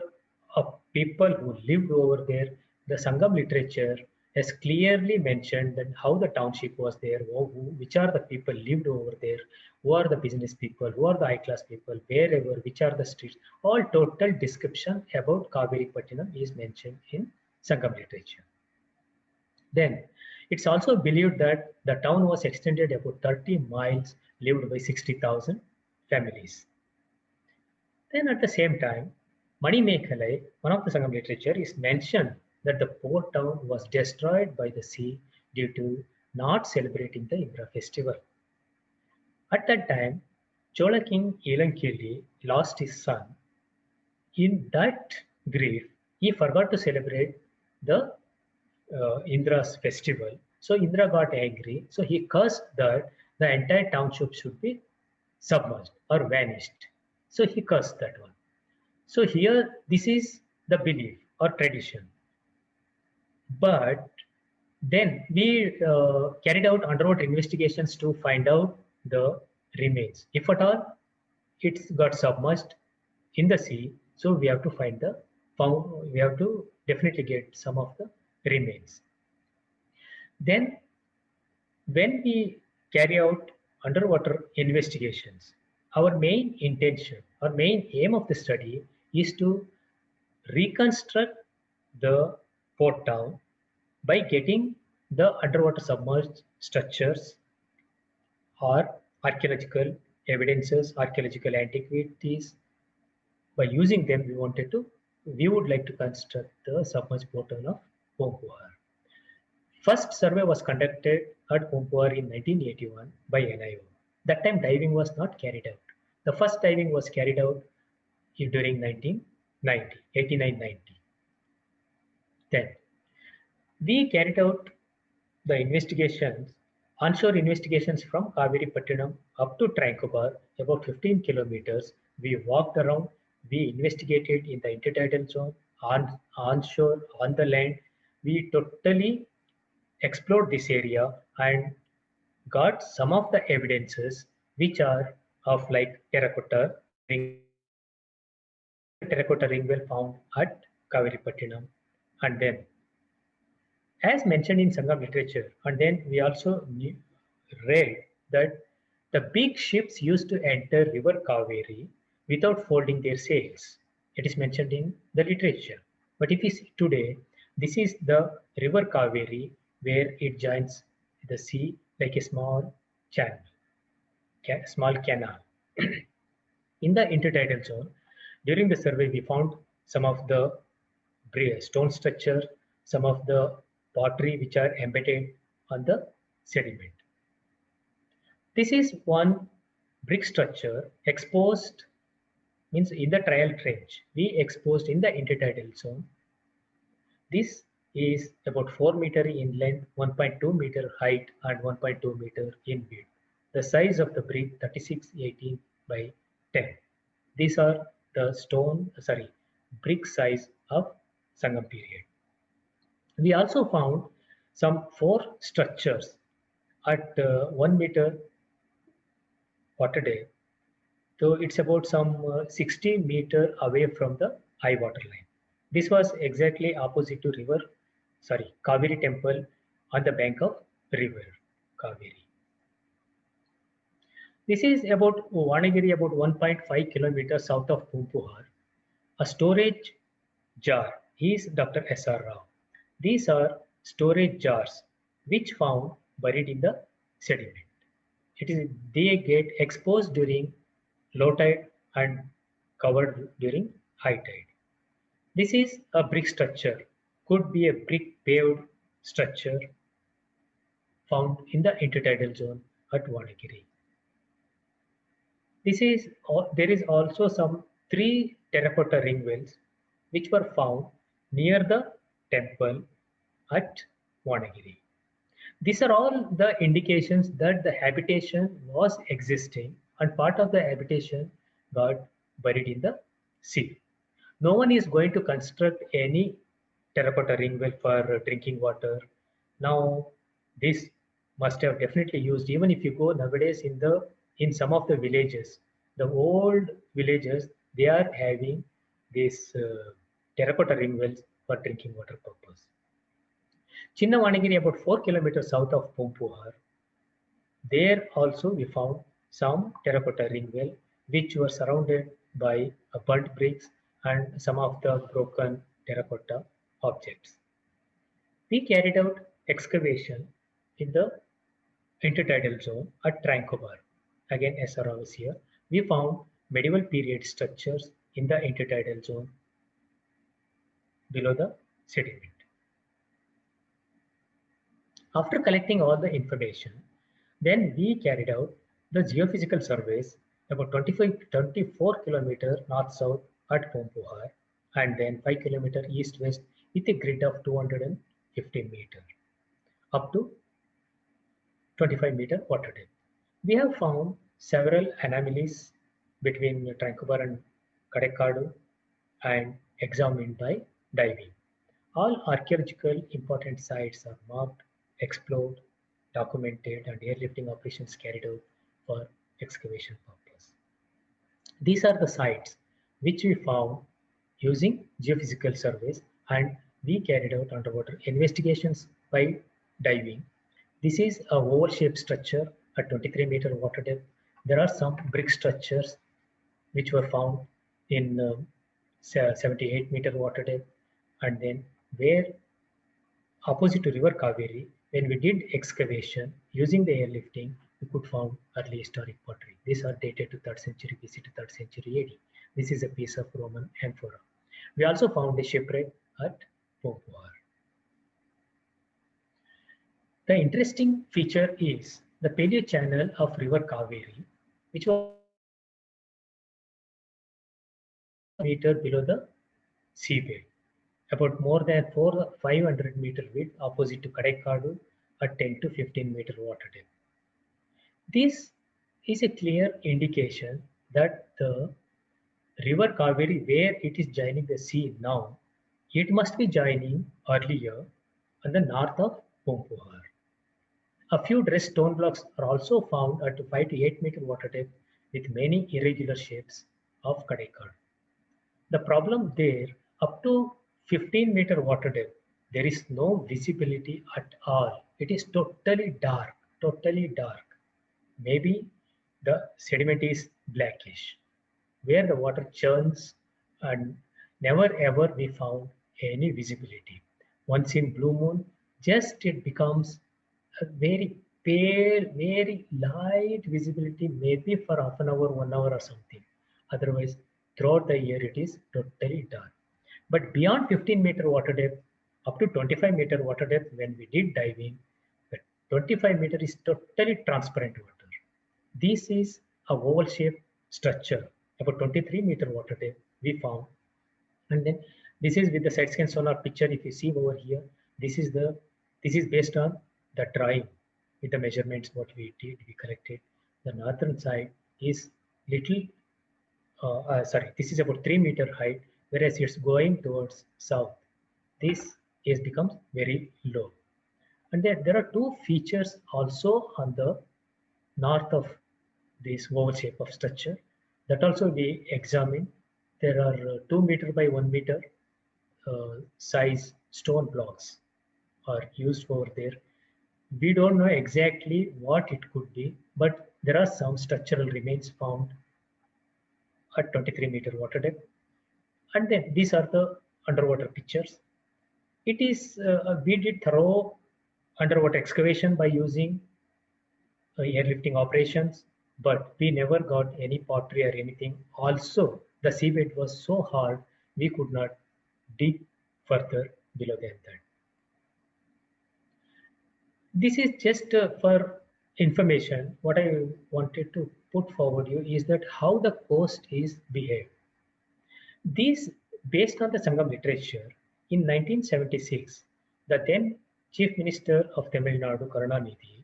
[SPEAKER 2] people who lived over there. The Sangam literature has clearly mentioned that how the township was there, which are the people lived over there, who are the business people, who are the high class people, wherever, which are the streets. All total description about Kaveri Pattinam is mentioned in Sangam literature. Then it's also believed that the town was extended about 30 miles, lived by 60,000 families. Then at the same time, Manimekhalai, one of the Sangam literature, is mentioned that the port town was destroyed by the sea due to not celebrating the Indra festival. At that time, Chola king Ilankili lost his son. In that grief, he forgot to celebrate the Indra's festival. So Indra got angry. So he cursed that the entire township should be submerged or vanished. So he cursed that one. So here, this is the belief or tradition. But then we carried out underwater investigations to find out the remains. If at all it's got submerged in the sea, so we have to we have to definitely get some of the remains. Then when we carry out underwater investigations, our main intention, our main aim of the study is to reconstruct the port town by getting the underwater submerged structures or archaeological evidences, archaeological antiquities. By using them, we would like to construct the submerged port town of Pumpuhar. First survey was conducted at Pumpuhar in 1981 by NIO. That time diving was not carried out. The first diving was carried out during 1990, 89-90. Then we carried out the investigations, onshore investigations from Kaveri Pattinam up to Tranquebar, about 15 kilometers. We walked around, we investigated in the intertidal zone, onshore, on the land. We totally explored this area and got some of the evidences which are of like terracotta ring. Terracotta ring well found at Kaviripattinam. And then, as mentioned in Sangam literature, and then we also read that the big ships used to enter river Kaveri without folding their sails. It is mentioned in the literature. But if you see today, this is the river Kaveri where it joins the sea like a small channel, small canal. In the intertidal zone, during the survey, we found some of the stone structure, some of the pottery which are embedded on the sediment. This is one brick structure exposed, means in the trial trench, we exposed in the intertidal zone. This is about 4 meter in length, 1.2 meter height, and 1.2 meter in width. The size of the brick 3618 by 10. These are the brick size of Sangam period. We also found some 4 structures at 1 meter water depth. So it's about some 60 meter away from the high water line. This was exactly opposite to Kaveri temple on the bank of river Kaveri. This is about Vanagiri, about 1.5 kilometers south of Pumpuhar. A storage jar. He is Dr. S.R. Rao. These are storage jars which found buried in the sediment. They get exposed during low tide and covered during high tide. This is a brick structure, could be a brick paved structure found in the intertidal zone at Vanagiri. There is also some three terracotta ring wells which were found near the temple at Vanagiri. These are all the indications that the habitation was existing and part of the habitation got buried in the sea. No one is going to construct any terracotta ring well for drinking water. Now, this must have definitely used, even if you go nowadays in some of the villages, the old villages, they are having these terracotta ring wells for drinking water purpose. Chinna Vanagiri, about 4 kilometers south of Pumpuhar, there also we found some terracotta ring well which were surrounded by burnt bricks and some of the broken terracotta objects. We carried out excavation in the intertidal zone at Tranquebar. Again, SR was here. We found medieval period structures in the intertidal zone below the sediment. After collecting all the information, then we carried out the geophysical surveys about 24 kilometers north-south at Pumpuhar and then 5 kilometers east-west with a grid of 215 meters up to 25-meter water depth. We have found several anomalies between Tranquebar and Kadekadu and examined by diving. All archaeological important sites are marked, explored, documented, and airlifting operations carried out for excavation purpose. These are the sites which we found using geophysical surveys, and we carried out underwater investigations by diving. This is a oval-shaped structure at 23-meter water depth. There are some brick structures which were found in 78-meter water depth, and then where opposite to river Kaveri, when we did excavation using the airlifting, we could find early historic pottery. These are dated to 3rd century BC to 3rd century AD. This is a piece of Roman amphora. We also found a shipwreck at Pumpuhar. The interesting feature is the paleo channel of river Kaveri, which was meter below the seabed, about more than 500 meter width opposite to Kadekadu at 10 to 15 meter water depth. This is a clear indication that the river Kaveri, where it is joining the sea now, it must be joining earlier on the north of Pumpuhar. A few dressed stone blocks are also found at 5 to 8 meter water depth with many irregular shapes of Kadekadu. The problem there, up to 15-meter water depth, there is no visibility at all. It is totally dark, totally dark. Maybe the sediment is blackish, where the water churns and never ever we found any visibility. Once in blue moon, just it becomes a very pale, very light visibility, maybe for half an hour, 1 hour or something. Otherwise, throughout the year, it is totally dark. But beyond 15-meter water depth, up to 25-meter water depth, when we did diving, the 25-meter is totally transparent water. This is a oval-shaped structure, about 23-meter water depth we found. And then this is with the side scan sonar picture. If you see over here, this is based on the drawing with the measurements what we did, we collected. The northern side is little this is about 3-meter height, whereas it's going towards south. This becomes very low. And then there are two features also on the north of this oval shape of structure that also we examine. There are 2 meter by 1 meter size stone blocks are used over there. We don't know exactly what it could be, but there are some structural remains found at 23-meter water depth. And then these are the underwater pictures. It is we did thorough underwater excavation by using airlifting operations, but we never got any pottery or anything. Also, the seabed was so hard we could not dig further below than that. This is just for information. What I wanted to put forward you is that how the coast is behaved. These, based on the Sangam literature, in 1976, the then Chief Minister of Tamil Nadu, Karunanidhi,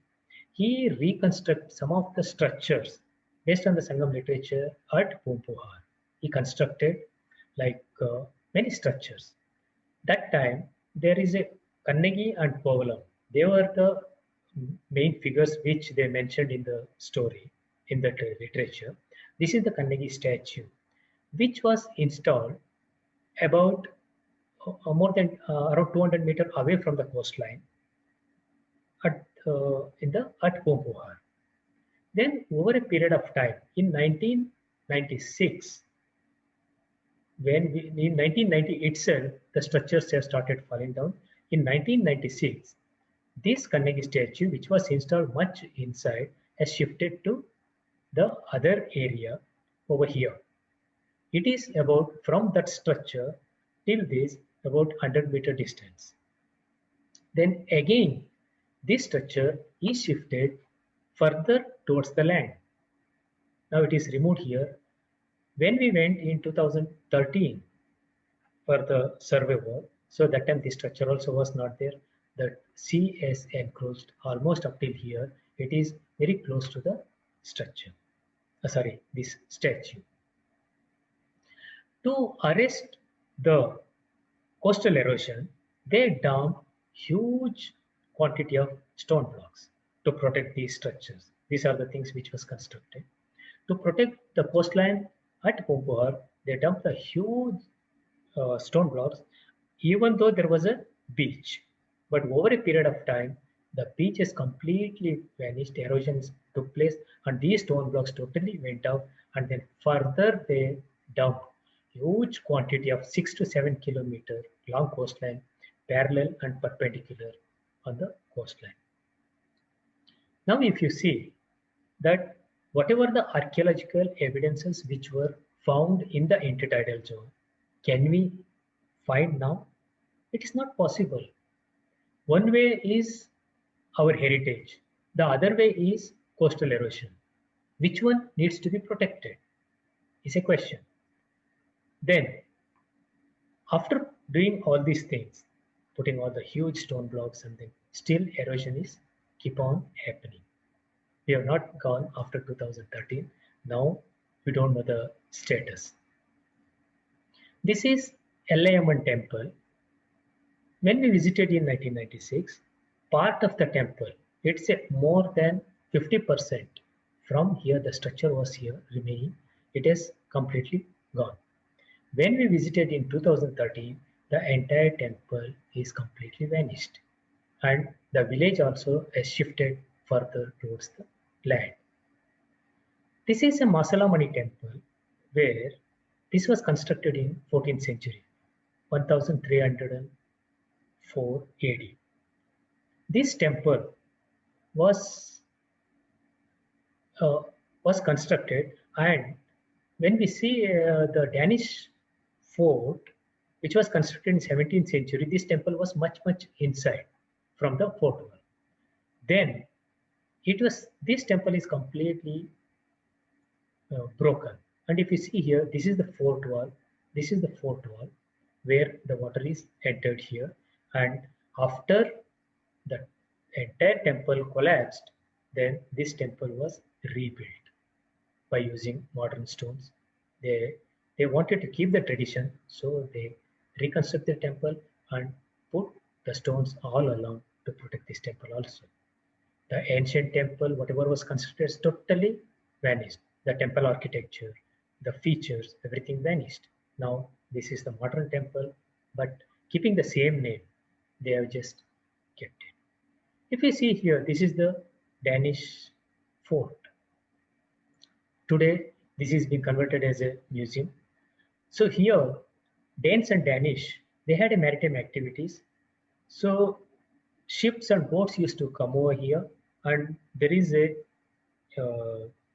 [SPEAKER 2] he reconstructed some of the structures based on the Sangam literature at Pumpuhar. He constructed like many structures. That time, there is a Kannagi and Kovalam. They were the main figures which they mentioned in the story, in the literature. This is the Kannagi statue, which was installed about more than around 200 meters away from the coastline at Pumpuhar. Then over a period of time, in 1996, in 1990 itself, the structures have started falling down. In 1996, this Kannagi statue, which was installed much inside, has shifted to the other area over here. It is about from that structure till this about 100-meter distance. Then again, this structure is shifted further towards the land. Now it is removed here. When we went in 2013 for the survey work, so that time this structure also was not there. The sea is encroached almost up till here. It is very close to the structure. This statue. To arrest the coastal erosion, they dumped huge quantity of stone blocks to protect these structures. These are the things which was constructed. To protect the coastline at Pumpuhar, they dumped the huge stone blocks, even though there was a beach. But over a period of time, the beach has completely vanished, erosion took place, and these stone blocks totally went out, and then further they dumped huge quantity of 6 to 7 kilometer long coastline, parallel and perpendicular on the coastline. Now, if you see that whatever the archaeological evidences which were found in the intertidal zone, can we find now? It is not possible. One way is our heritage. The other way is coastal erosion. Which one needs to be protected? Is a question. Then, after doing all these things, putting all the huge stone blocks and then still erosion is keep on happening. We have not gone after 2013. Now we don't know the status. This is Ellaiamman temple. When we visited in 1996, part of the temple, it's a more than 50% from here, the structure was here remaining. It is completely gone. When we visited in 2013, the entire temple is completely vanished. And the village also has shifted further towards the land. This is a Masalamani temple where this was constructed in 14th century, 1304 AD. This temple was constructed, and when we see the Danish fort, which was constructed in 17th century, this temple was much inside from the fort wall. Then this temple is completely broken. And if you see here, this is the fort wall. This is the fort wall where the water is entered here. And after the entire temple collapsed, then this temple was rebuilt by using modern stones. They wanted to keep the tradition, so they reconstruct the temple and put the stones all along to protect this temple also. The ancient temple, whatever was constructed, is totally vanished. The temple architecture, the features, everything vanished. Now this is the modern temple, but keeping the same name, they have just kept it. If you see here, this is the Danish fort. Today, this is being converted as a museum. So here, Danes and Danish, they had a maritime activities. So ships and boats used to come over here, and there is a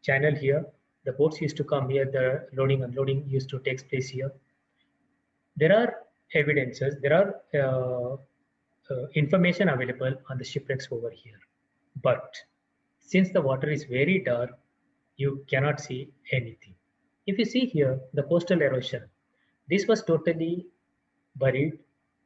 [SPEAKER 2] channel here. The boats used to come here. The loading and unloading used to take place here. There are evidences. There are information available on the shipwrecks over here, but since the water is very dark, you cannot see anything. If you see here, the coastal erosion, this was totally buried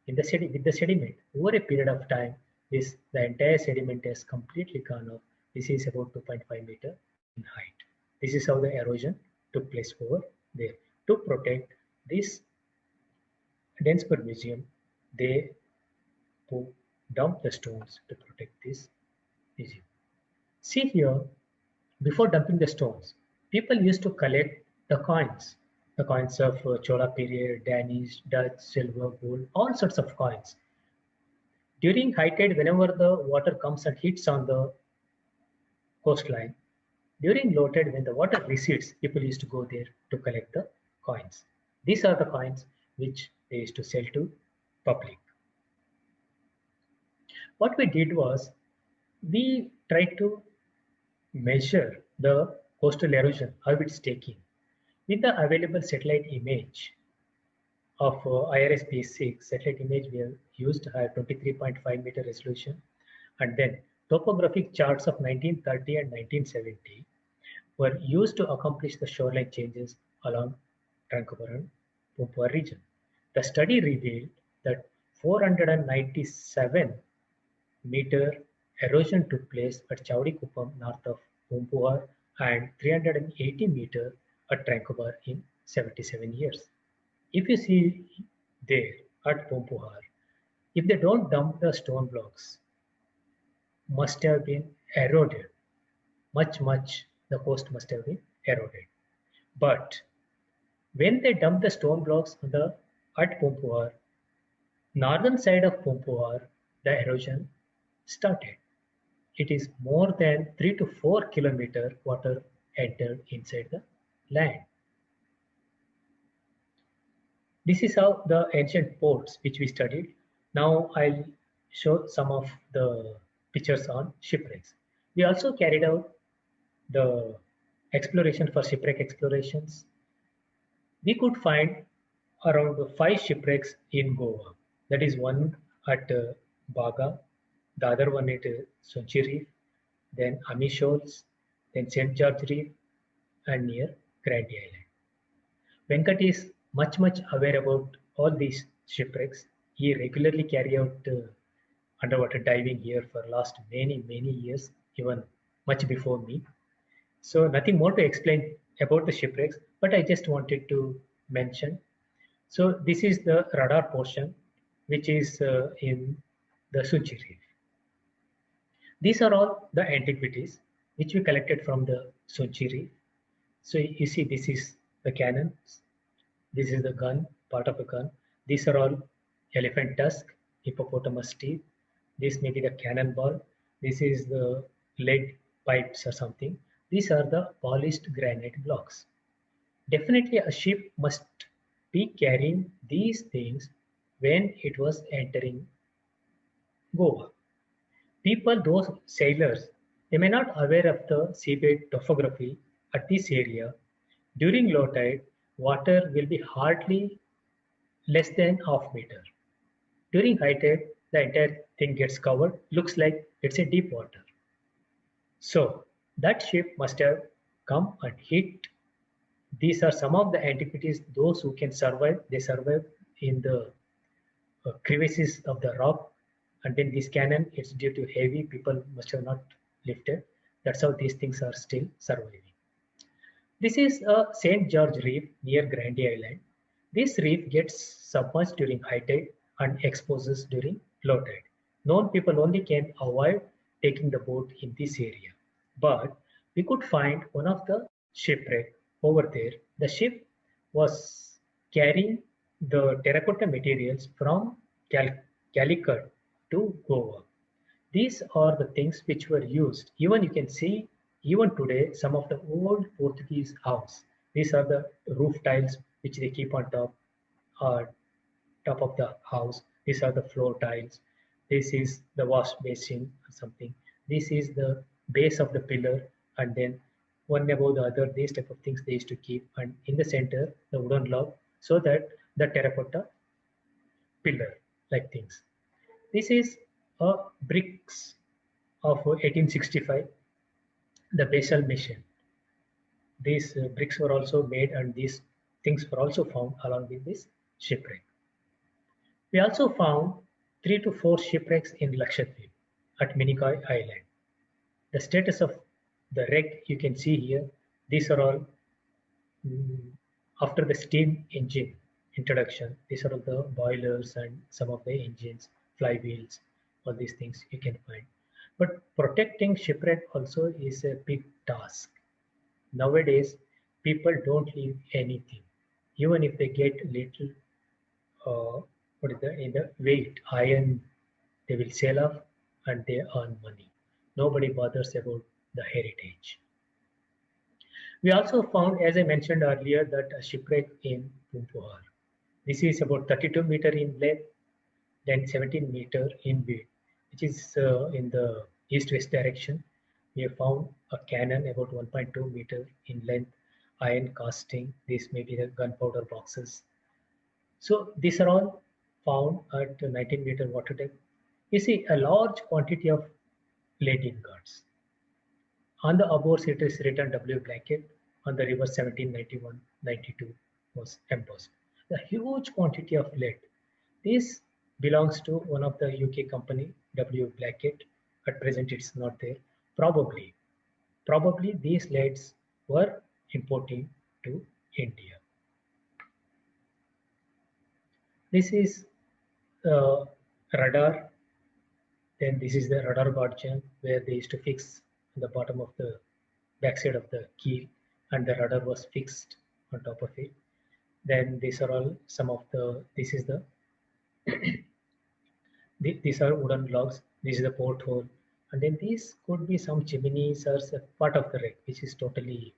[SPEAKER 2] in the with the sediment. Over a period of time, the entire sediment has completely gone off. This is about 2.5 meter in height. This is how the erosion took place over there. To protect this Densburg Museum, they dump the stones to protect this museum. See here, before dumping the stones, people used to collect the coins of Chola period, Danish, Dutch, silver, gold, all sorts of coins. During high tide, whenever the water comes and hits on the coastline, during low tide, when the water recedes, people used to go there to collect the coins. These are the coins which they used to sell to public. What we did was, we tried to measure the coastal erosion, how it's taking. With the available satellite image of IRS-P6 satellite image, we have used a 23.5 meter resolution, and then topographic charts of 1930 and 1970 were used to accomplish the shoreline changes along Tranquebar region. The study revealed that 497 meter erosion took place at Chaudikuppam north of Pumpuar and 380 meter at Tranquebar in 77 years. If you see there at Pumpuar, if they don't dump the stone blocks, must have been eroded. Much, the coast must have been eroded. But when they dump the stone blocks at Pumpuar, northern side of Pumpuar, the erosion started. It is more than 3 to 4 kilometer water entered inside the land. This is how the ancient ports which we studied. Now I'll show some of the pictures on shipwrecks. We also carried out the exploration for shipwreck explorations. We could find around 5 shipwrecks in Goa. That is one at Baga, the other one at Sonchi Reef, then Ami Shoals, then St. George Reef, and near Grandy Island. Venkat is much aware about all these shipwrecks. He regularly carry out underwater diving here for last many years, even much before me. So nothing more to explain about the shipwrecks, but I just wanted to mention. So this is the radar portion, which is in the Sonchi Reef. These are all the antiquities which we collected from the Sonchi Reef. So you see, this is the cannons. This is the gun, part of a gun. These are all elephant tusk, hippopotamus teeth. This may be the cannonball. This is the lead pipes or something. These are the polished granite blocks. Definitely a ship must be carrying these things when it was entering Goa. People, those sailors, they may not aware of the seabed topography at this area. During low tide, water will be hardly less than half meter. During high tide, the entire thing gets covered, looks like it's a deep water. So that ship must have come and hit. These are some of the antiquities. Those who can survive, they survive in the crevices of the rock. And then this cannon, it's due to heavy, people must have not lifted. That's how these things are still surviving. This is a St. George Reef near Grandy Island. This reef gets submerged during high tide and exposes during low tide. Known people only can avoid taking the boat in this area. But we could find one of the shipwreck over there. The ship was carrying the terracotta materials from Calicut to Goa. These are the things which were used. Even you can see Even today, some of the old Portuguese house, these are the roof tiles which they keep on uh, top of the house. These are the floor tiles. This is the wash basin or something. This is the base of the pillar, and then one above the other. These type of things they used to keep, and in the center the wooden log, so that the terracotta pillar like things. This is a bricks of 1865, the basal machine. These bricks were also made, and these things were also found along with this shipwreck. We also found 3 to 4 shipwrecks in Lakshadweep at Minicoy Island. The status of the wreck you can see here. These are all mm, after the steam engine introduction. These are all the boilers and some of the engines, flywheels, all these things you can find. But protecting shipwreck also is a big task. Nowadays, people don't leave anything, even if they get little what is the in the weight iron, they will sell off and they earn money. Nobody bothers about the heritage. We also found, as I mentioned earlier, that a shipwreck in Pumpuhar. This is about 32-meter in length, then 17-meter in width, which is in the east-west direction. We have found a cannon about 1.2 meter in length, iron casting. This may be the gunpowder boxes. So these are all found at 19-meter water depth. You see a large quantity of lead ingots. On the above it is written W. Blackett. On the river 1791-92 was embossed. The huge quantity of lead. This belongs to one of the UK company, W. Blackett. At present it's not there. Probably these leads were importing to India. This is radar. Then this is the radar guardian where they used to fix on the bottom of the backside of the keel, and the radar was fixed on top of it. Then these are all some of the. This is the. These are wooden logs. This is the porthole, and then these could be some chimneys or a part of the wreck which is totally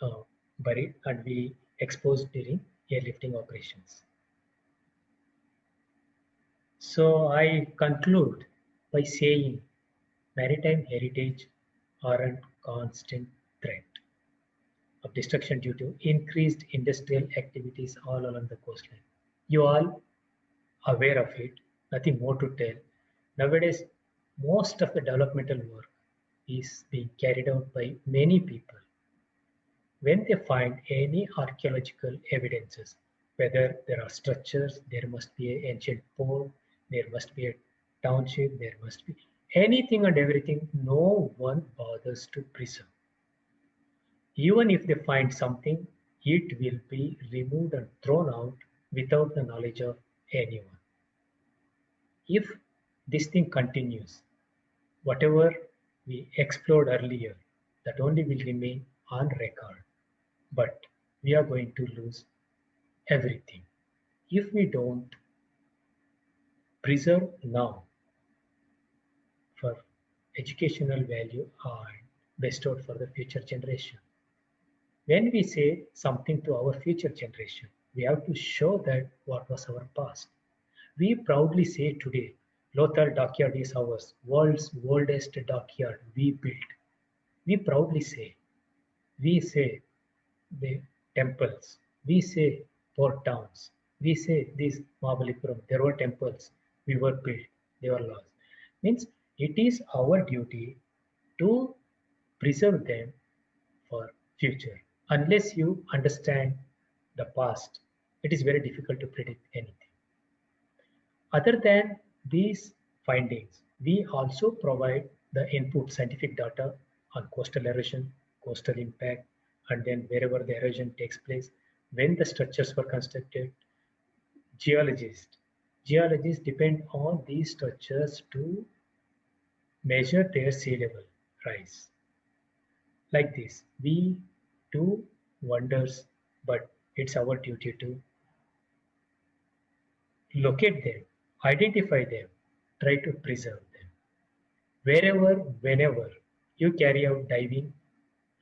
[SPEAKER 2] uh, buried and we exposed during airlifting operations. So I conclude by saying maritime heritage are a constant threat of destruction due to increased industrial activities all along the coastline. You all aware of it, nothing more to tell. Nowadays, most of the developmental work is being carried out by many people. When they find any archaeological evidences, whether there are structures, there must be an ancient port, there must be a township, there must be anything and everything, no one bothers to preserve. Even if they find something, it will be removed and thrown out without the knowledge of anyone. If this thing continues, whatever we explored earlier, that only will remain on record. But we are going to lose everything if we don't preserve now for educational value and bestowed for the future generation. When we say something to our future generation, we have to show that what was our past. We proudly say today, Lothal Dockyard is ours, world's oldest dockyard we built. We proudly say, we say the temples, we say port towns, we say these Mahabalipuram, there were temples, we were built, they were lost. Means it is our duty to preserve them for future. Unless you understand the past, it is very difficult to predict anything. Other than these findings, we also provide the input scientific data on coastal erosion, coastal impact, and then wherever the erosion takes place, when the structures were constructed, geologists. Geologists depend on these structures to measure their sea level rise. Like this, we do wonders, but it's our duty to locate them, identify them, try to preserve them. Wherever, whenever you carry out diving,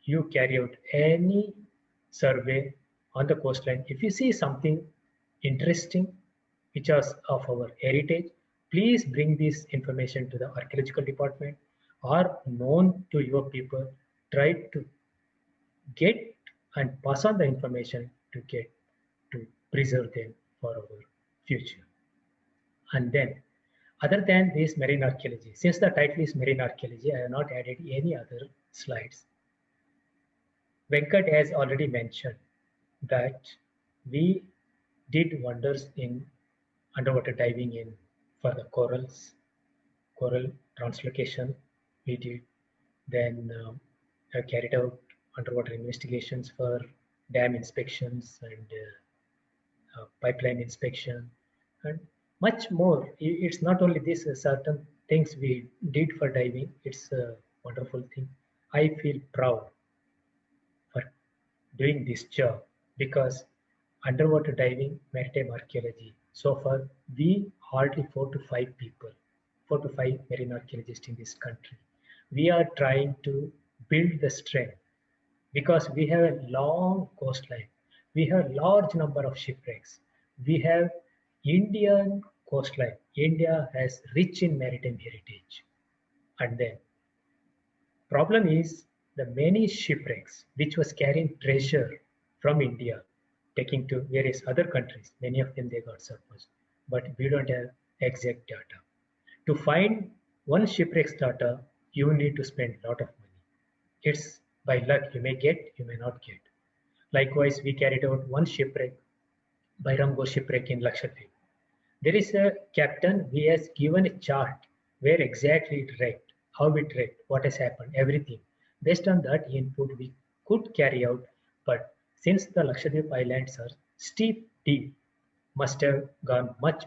[SPEAKER 2] you carry out any survey on the coastline. If you see something interesting, which is of our heritage, please bring this information to the archaeological department or known to your people. Try to get and pass on the information to preserve them for our future. And then, other than this marine archaeology, since the title is marine archaeology, I have not added any other slides. Venkat has already mentioned that we did wonders in underwater diving in for the corals, coral translocation we did. Then I carried out underwater investigations for dam inspections and pipeline inspection and much more. It's not only this certain things we did for diving. It's a wonderful thing. I feel proud for doing this job because underwater diving, maritime archaeology, so far we hardly 4 to 5 people, 4 to 5 marine archaeologists in this country. We are trying to build the strength because we have a long coastline. We have large number of shipwrecks. We have Indian coastline. India has rich in maritime heritage. And then problem is the many shipwrecks which was carrying treasure from India, taking to various other countries. Many of them they got surplus, but we don't have exact data. To find one shipwreck's data, you need to spend a lot of money. It's by luck you may get, you may not get. Likewise, we carried out one shipwreck, Bairamgo shipwreck in Lakshadweep. There is a captain who has given a chart where exactly it wrecked, how it wrecked, what has happened, everything. Based on that input, we could carry out, but since the Lakshadweep Islands are steep, deep, must have gone much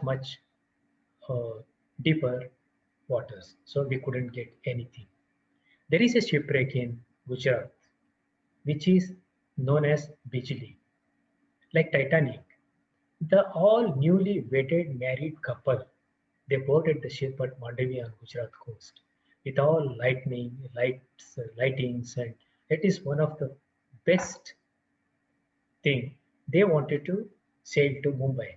[SPEAKER 2] deeper waters, so we couldn't get anything. There is a shipwreck in Gujarat, which is known as Bijli, like Titanic. The all newly wedded married couple, they boarded the ship at Mandavi on Gujarat coast with all lightings, and it is one of the best thing. They wanted to sail to Mumbai.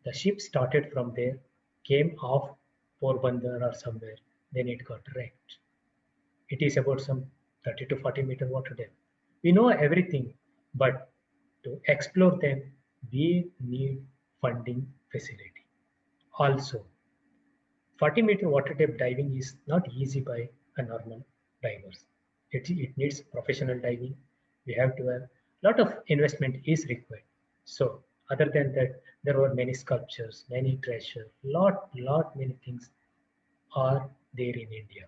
[SPEAKER 2] The ship started from there, came off Porbandar or somewhere, then it got wrecked. It is about some 30 to 40 meter water depth. We know everything, but to explore them, we need funding facility. Also, 40-meter water depth diving is not easy by a normal divers. It needs professional diving. We have to have a lot of investment is required. So other than that, there were many sculptures, many treasure, lot many things are there in India.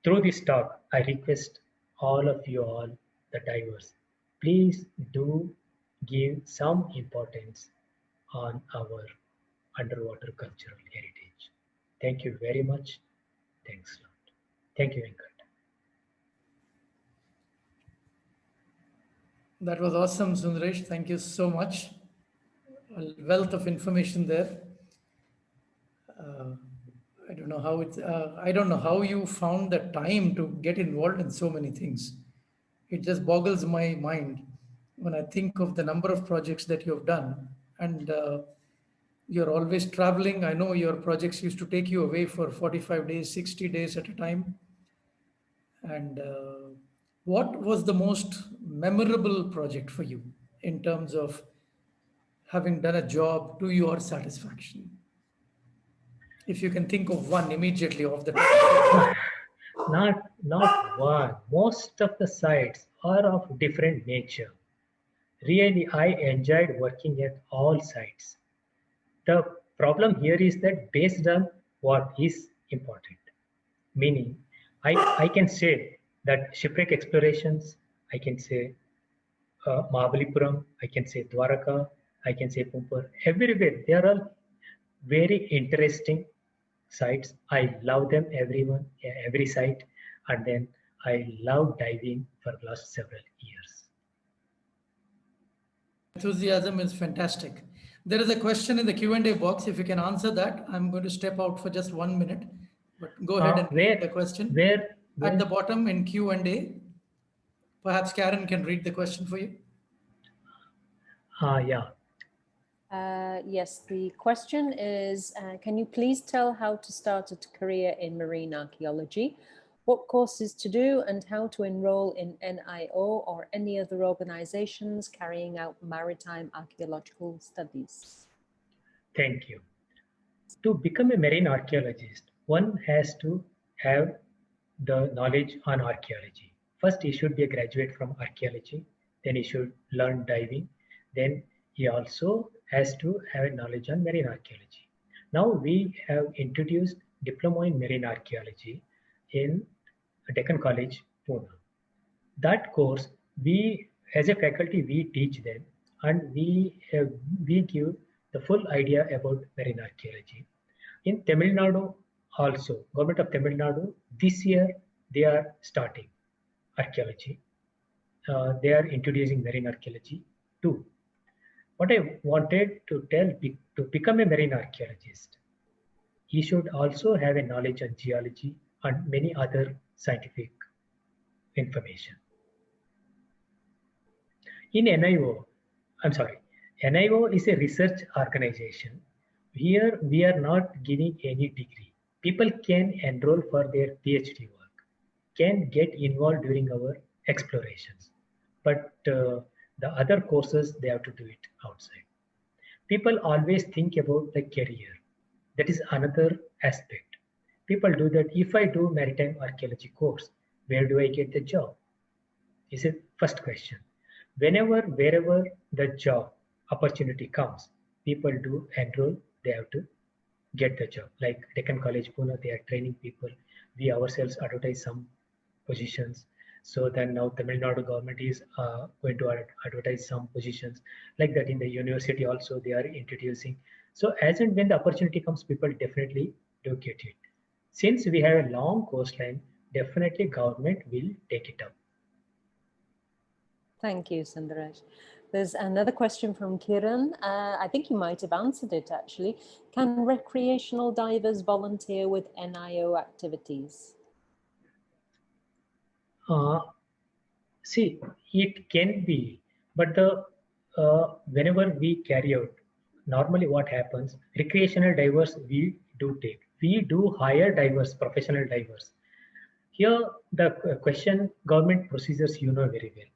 [SPEAKER 2] Through this talk, I request all of you all, the divers, please do give some importance on our underwater cultural heritage. Thank you very much. Thanks a lot. Thank you, Venkat.
[SPEAKER 1] That was awesome, Sundaresh. Thank you so much. A wealth of information there. I don't know how I don't know how you found the time to get involved in so many things. It just boggles my mind when I think of the number of projects that you have done, and you're always traveling. I know your projects used to take you away for 45 days, 60 days at a time. And what was the most memorable project for you in terms of having done a job to your satisfaction? If you can think of one immediately off the top.
[SPEAKER 2] Not one. Most of the sites are of different nature. Really, I enjoyed working at all sites. The problem here is that based on what is important. Meaning, I can say that shipwreck explorations, I can say Mahabalipuram, I can say Dwaraka, I can say Pumpur. Everywhere, they are all very interesting sites. I love them, every site. And then I love diving for the last several years.
[SPEAKER 1] Enthusiasm is fantastic. There is a question in the Q&A box. If you can answer that, I'm going to step out for just 1 minute. But go ahead and read the question. at the bottom in Q&A. Perhaps Karen can read the question for you.
[SPEAKER 2] Yeah.
[SPEAKER 3] Yes, the question is, can you please tell how to start a career in marine archaeology, what courses to do, and how to enroll in NIO or any other organizations carrying out maritime archaeological studies?
[SPEAKER 2] Thank you. To become a marine archaeologist, one has to have the knowledge on archaeology. First, he should be a graduate from archaeology, then he should learn diving, then he also has to have a knowledge on marine archaeology. Now we have introduced diploma in marine archaeology in Deccan College, Pune. That course, we as a faculty, we teach them and we give the full idea about marine archaeology. In Tamil Nadu also, Government of Tamil Nadu, this year they are starting archaeology. They are introducing marine archaeology too. What I wanted to tell, to become a marine archaeologist, he should also have a knowledge on geology and many other scientific information. In NIO, NIO is a research organization. Here we are not giving any degree. People can enroll for their PhD work, can get involved during our explorations. But the other courses, they have to do it outside. People always think about the career. That is another aspect. People do that, if I do maritime archaeology course, where do I get the job? Is it first question. Wherever the job opportunity comes, people do enroll, they have to get the job. Like Deccan College, Pune, they are training people. We ourselves advertise some positions. So then now Tamil Nadu government is going to advertise some positions. Like that in the university also they are introducing. So as and when the opportunity comes, people definitely do get it. Since we have a long coastline, definitely government will take it up.
[SPEAKER 3] Thank you, Sundaresh. There's another question from Kiran. I think you might have answered it actually. Can recreational divers volunteer with NIO activities?
[SPEAKER 2] See, it can be, but whenever we carry out, normally what happens, recreational divers we do hire divers, professional divers. Here the question, government procedures you know very well.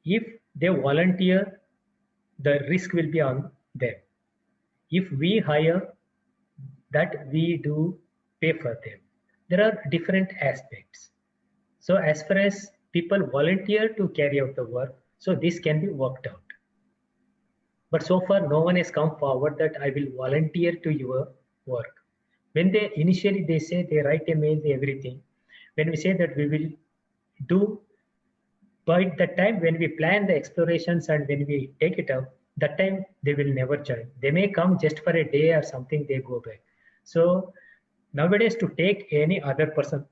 [SPEAKER 2] If they volunteer, the risk will be on them. If we hire, that we do pay for them. There are different aspects. So as far as people volunteer to carry out the work, so this can be worked out. But so far, no one has come forward that I will volunteer to your work. When they initially they say they write a mail, everything. When we say that we will do, by the time when we plan the explorations and when we take it up, that time they will never join. They may come just for a day or something, they go back. So nowadays to take any other person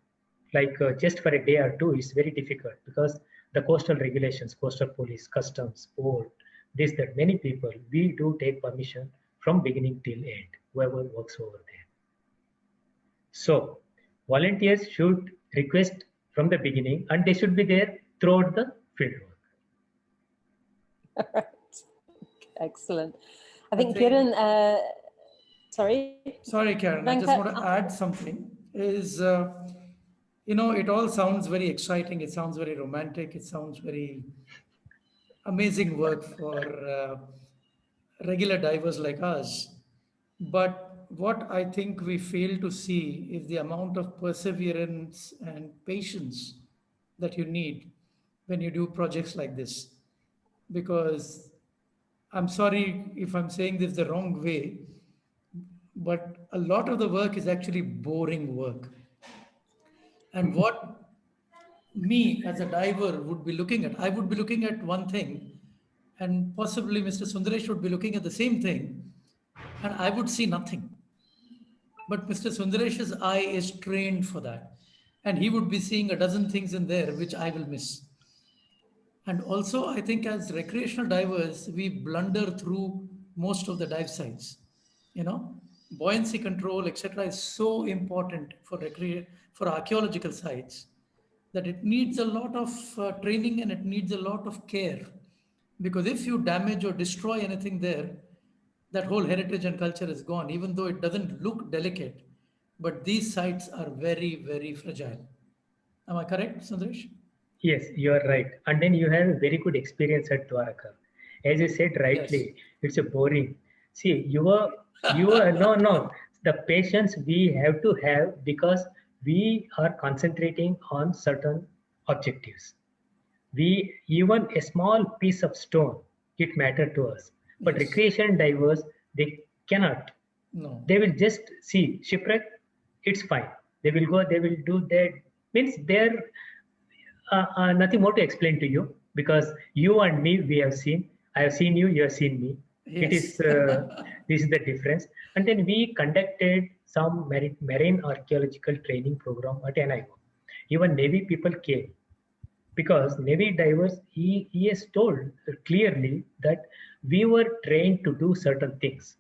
[SPEAKER 2] like just for a day or two is very difficult because the coastal regulations, coastal police, customs, port, this, that, many people, we do take permission from beginning till end, whoever works over there. So volunteers should request from the beginning and they should be there throughout the field work.
[SPEAKER 3] Excellent. I think Kiran, sorry,
[SPEAKER 1] Karen, I just want to add something is, it all sounds very exciting. It sounds very romantic. It sounds very amazing work for regular divers like us. But what I think we fail to see is the amount of perseverance and patience that you need when you do projects like this. Because I'm sorry if I'm saying this the wrong way, but a lot of the work is actually boring work. And what me as a diver would be looking at, I would be looking at one thing, and possibly Mr. Sundaresh would be looking at the same thing, and I would see nothing. But Mr. Sundaresh's eye is trained for that, and he would be seeing a dozen things in there which I will miss. And also, I think as recreational divers, we blunder through most of the dive sites. Buoyancy control, etc., is so important for archaeological sites. that it needs a lot of training and it needs a lot of care. Because if you damage or destroy anything there, that whole heritage and culture is gone, even though it doesn't look delicate. But these sites are very, very fragile. Am I correct, Sundresh?
[SPEAKER 2] Yes, you are right. And then you have a very good experience at Dwaraka. As you said
[SPEAKER 1] Yes.
[SPEAKER 2] rightly, it's a boring. See, you are no. The patience we have to have because we are concentrating on certain objectives. We even a small piece of stone, it matter to us. But
[SPEAKER 1] Yes.
[SPEAKER 2] recreation divers, they cannot.
[SPEAKER 1] No.
[SPEAKER 2] They will just see shipwreck, it's fine. They will go, they will do that. Means they're nothing more to explain to you because you and me, we have seen. I have seen you, you have seen me. It is
[SPEAKER 1] Yes.
[SPEAKER 2] this is the difference. And then we conducted some marine archaeological training program at NIO. Even Navy people came because Navy divers, he has told clearly that we were trained to do certain things.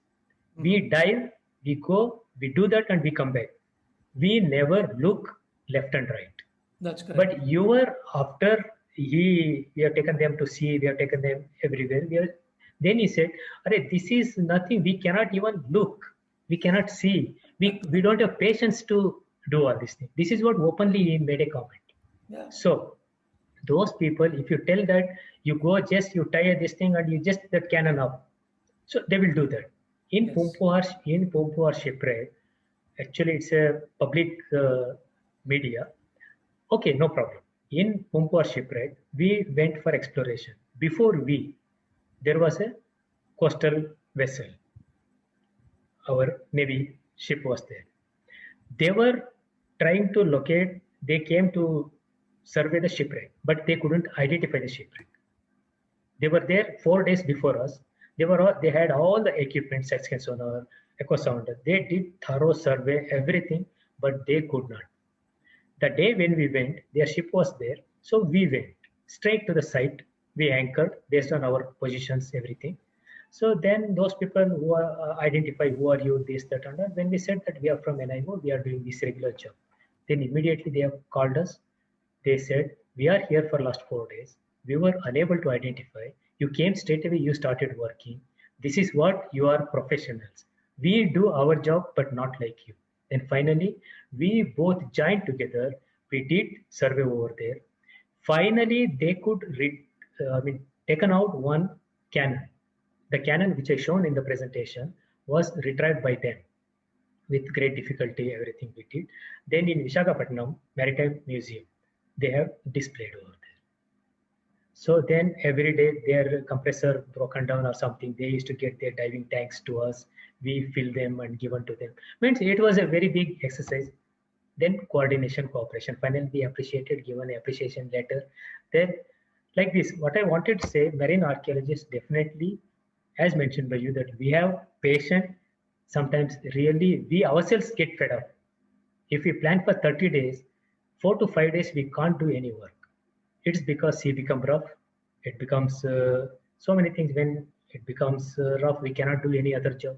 [SPEAKER 2] We dive, we go, we do that, and we come back. We never look left and right.
[SPEAKER 1] That's correct.
[SPEAKER 2] But you were after we have taken them to sea, we have taken them everywhere. Then he said, "Arey, this is nothing. We cannot even look. We cannot see. We don't have patience to do all these things." This is what openly he made a comment.
[SPEAKER 1] Yeah.
[SPEAKER 2] So those people, if you tell that you go just you tie this thing and you just that cannon up, so they will do that. In
[SPEAKER 1] Yes.
[SPEAKER 2] Pumpuar shipwreck, actually it's a public media. Okay, no problem. In Pumpuar shipwreck, we went for exploration. Before there was a coastal vessel. Our Navy ship was there. They were trying to locate, they came to survey the shipwreck, but they couldn't identify the shipwreck. They were there 4 days before us. They had all the equipment, search and sonar, echo sounder. They did thorough survey, everything, but they could not. The day when we went, their ship was there, so we went straight to the site. We anchored based on our positions, everything. So then those people who are identify who are you, this, that, and that. When we said that we are from NIO, we are doing this regular job. Then immediately they have called us. They said, we are here for last 4 days. We were unable to identify. You came straight away, you started working. This is what you are professionals. We do our job, but not like you. And finally, we both joined together. We did survey over there. Finally, they could taken out one cannon. The cannon which I shown in the presentation was retrieved by them with great difficulty, everything we did. Then in Visakhapatnam Maritime Museum, they have displayed over there. So then every day their compressor broken down or something, they used to get their diving tanks to us. We fill them and given to them. Means it was a very big exercise. Then coordination, cooperation. Finally, we appreciated, given an appreciation letter. Then like this, what I wanted to say, marine archaeologists definitely, as mentioned by you, that we have patience. Sometimes really we ourselves get fed up. If we plan for 30 days, 4 to 5 days, we can't do any work. It's because sea become rough. It becomes so many things. When it becomes rough, we cannot do any other job.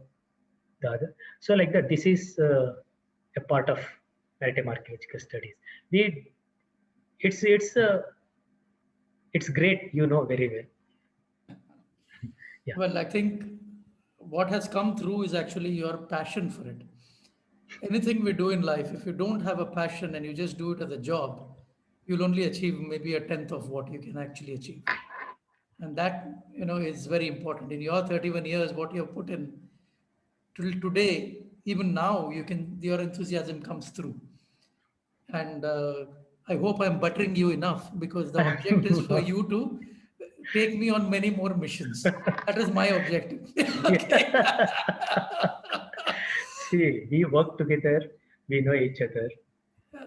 [SPEAKER 2] The other. So like that, this is a part of maritime archaeological studies. It's great, you know very well. Yeah.
[SPEAKER 1] Well, I think what has come through is actually your passion for it. Anything we do in life, if you don't have a passion and you just do it as a job, you'll only achieve maybe a tenth of what you can actually achieve. And that, is very important. In your 31 years, what you have put in till today, even now, your enthusiasm comes through. And I hope I'm buttering you enough because the object is for you to take me on many more missions. That is my objective. Okay.
[SPEAKER 2] See, we work together, we know each other,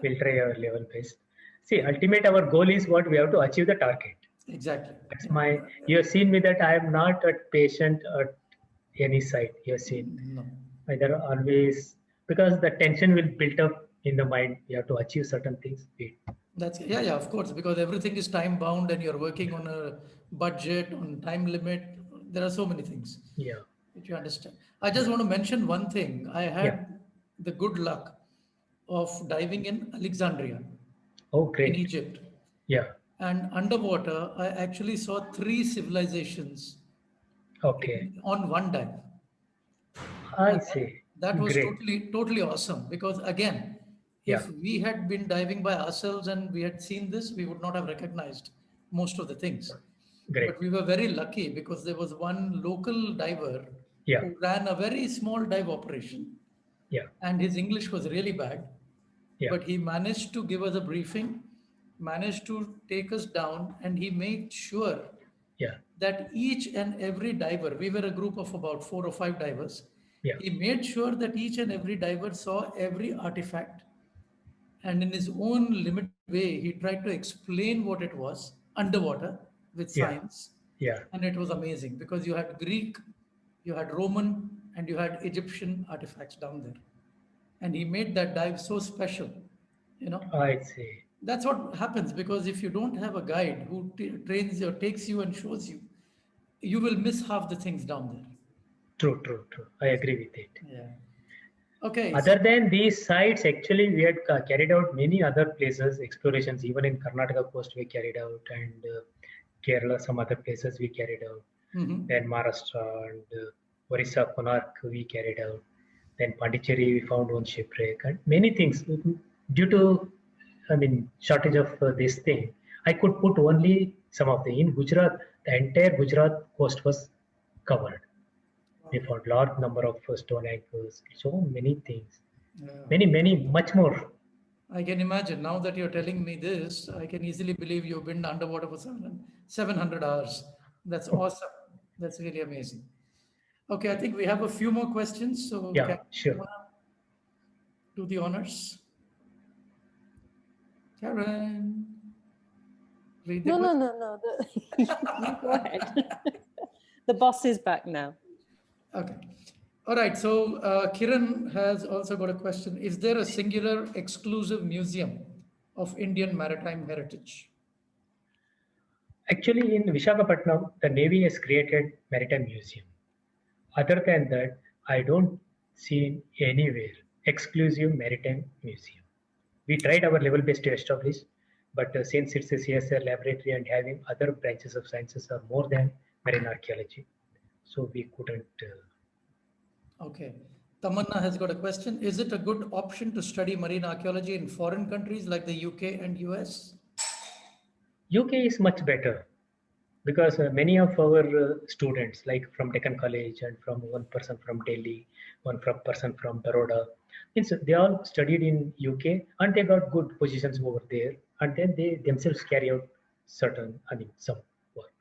[SPEAKER 2] we'll try our level best. See, ultimate our goal is what we have to achieve the target.
[SPEAKER 1] Exactly.
[SPEAKER 2] That's you have seen me that I am not a patient at any side. You have seen.
[SPEAKER 1] No.
[SPEAKER 2] Either always, because the tension will build up in the mind. You have to achieve certain things.
[SPEAKER 1] That's yeah, of course, because everything is time bound and you're working on a budget, on time limit. There are so many things.
[SPEAKER 2] Yeah.
[SPEAKER 1] That you understand. I just want to mention one thing. I had the good luck of diving in Alexandria.
[SPEAKER 2] Oh,
[SPEAKER 1] in
[SPEAKER 2] great.
[SPEAKER 1] Egypt.
[SPEAKER 2] Yeah.
[SPEAKER 1] And underwater, I actually saw 3 civilizations
[SPEAKER 2] Okay.
[SPEAKER 1] on one dive.
[SPEAKER 2] I
[SPEAKER 1] And
[SPEAKER 2] see.
[SPEAKER 1] that was
[SPEAKER 2] Great.
[SPEAKER 1] totally awesome because again,
[SPEAKER 2] Yeah.
[SPEAKER 1] if we had been diving by ourselves and we had seen this, we would not have recognized most of the things.
[SPEAKER 2] Great.
[SPEAKER 1] But we were very lucky because there was one local diver
[SPEAKER 2] Yeah.
[SPEAKER 1] who ran a very small dive operation,
[SPEAKER 2] Yeah.
[SPEAKER 1] and his English was really bad.
[SPEAKER 2] Yeah.
[SPEAKER 1] But he managed to give us a briefing, managed to take us down, and he made sure
[SPEAKER 2] Yeah.
[SPEAKER 1] that each and every diver, we were a group of about 4 or 5 divers,
[SPEAKER 2] Yeah.
[SPEAKER 1] he made sure that each and every diver saw every artifact, and in his own limited way, he tried to explain what it was underwater with
[SPEAKER 2] Yeah.
[SPEAKER 1] science.
[SPEAKER 2] Yeah.
[SPEAKER 1] And it was amazing because you had Greek, you had Roman, and you had Egyptian artifacts down there. And he made that dive so special, you know.
[SPEAKER 2] I see.
[SPEAKER 1] That's what happens because if you don't have a guide who trains you, takes you, and shows you, you will miss half the things down there.
[SPEAKER 2] True, true, true. I agree with it.
[SPEAKER 1] Yeah. Okay. So
[SPEAKER 2] Other than these sites, actually, we had carried out many other places, explorations, even in Karnataka coast we carried out, and Kerala, some other places we carried out.
[SPEAKER 1] mhm.
[SPEAKER 2] Then Maharashtra and Orissa, Konark we carried out. Then Pondicherry we found one shipwreck and many things. Due to, I mean, shortage of this thing, I could put only some of the. In Gujarat, the entire Gujarat coast was covered. We found large number of stone anchors, so many things,
[SPEAKER 1] Yeah.
[SPEAKER 2] many, much more.
[SPEAKER 1] I can imagine now that you're telling me this, I can easily believe you've been underwater for 700 hours. That's awesome. That's really amazing. Okay, I think we have a few more questions. So
[SPEAKER 2] Yeah,
[SPEAKER 1] can
[SPEAKER 2] sure.
[SPEAKER 1] you do the honors? Karen, read the
[SPEAKER 3] No, no,
[SPEAKER 1] question.
[SPEAKER 3] no, no. You go ahead. The boss is back now.
[SPEAKER 1] Okay. All right. So Kiran has also got a question. Is there a singular exclusive museum of Indian maritime heritage?
[SPEAKER 2] Actually, in Visakhapatnam, the Navy has created Maritime Museum. Other than that, I don't see anywhere exclusive Maritime Museum. We tried our level best to establish, but since it's a CSR laboratory and having other branches of sciences are more than marine archaeology, so we couldn't.
[SPEAKER 1] Okay. Tamanna has got a question. Is it a good option to study marine archaeology in foreign countries like the UK and US?
[SPEAKER 2] UK is much better because many of our students, like from Deccan College and from one person from Delhi, person from Baroda, means they all studied in UK and they got good positions over there, and then they themselves carry out certain, I mean, some work.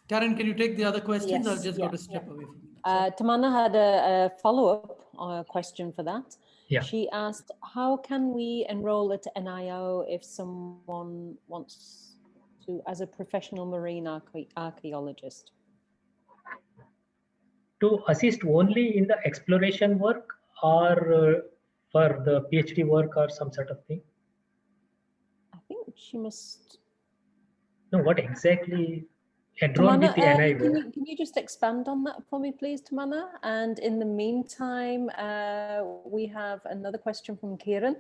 [SPEAKER 1] Karen, can you take the other questions? I'll
[SPEAKER 3] Yes,
[SPEAKER 1] just
[SPEAKER 3] yeah,
[SPEAKER 1] go to
[SPEAKER 3] yeah.
[SPEAKER 1] step away from it.
[SPEAKER 3] Tamanna had a follow-up question for that.
[SPEAKER 2] Yeah.
[SPEAKER 3] She asked, how can we enroll at NIO if someone wants to, as a professional marine archaeologist?
[SPEAKER 2] To assist only in the exploration work or for the PhD work or some sort of thing?
[SPEAKER 3] I think she must.
[SPEAKER 2] No, what exactly enroll
[SPEAKER 3] Tamanna,
[SPEAKER 2] with the NIO?
[SPEAKER 3] can you just expand on that for me, please, Tamanna? And in the meantime, we have another question from Kieran.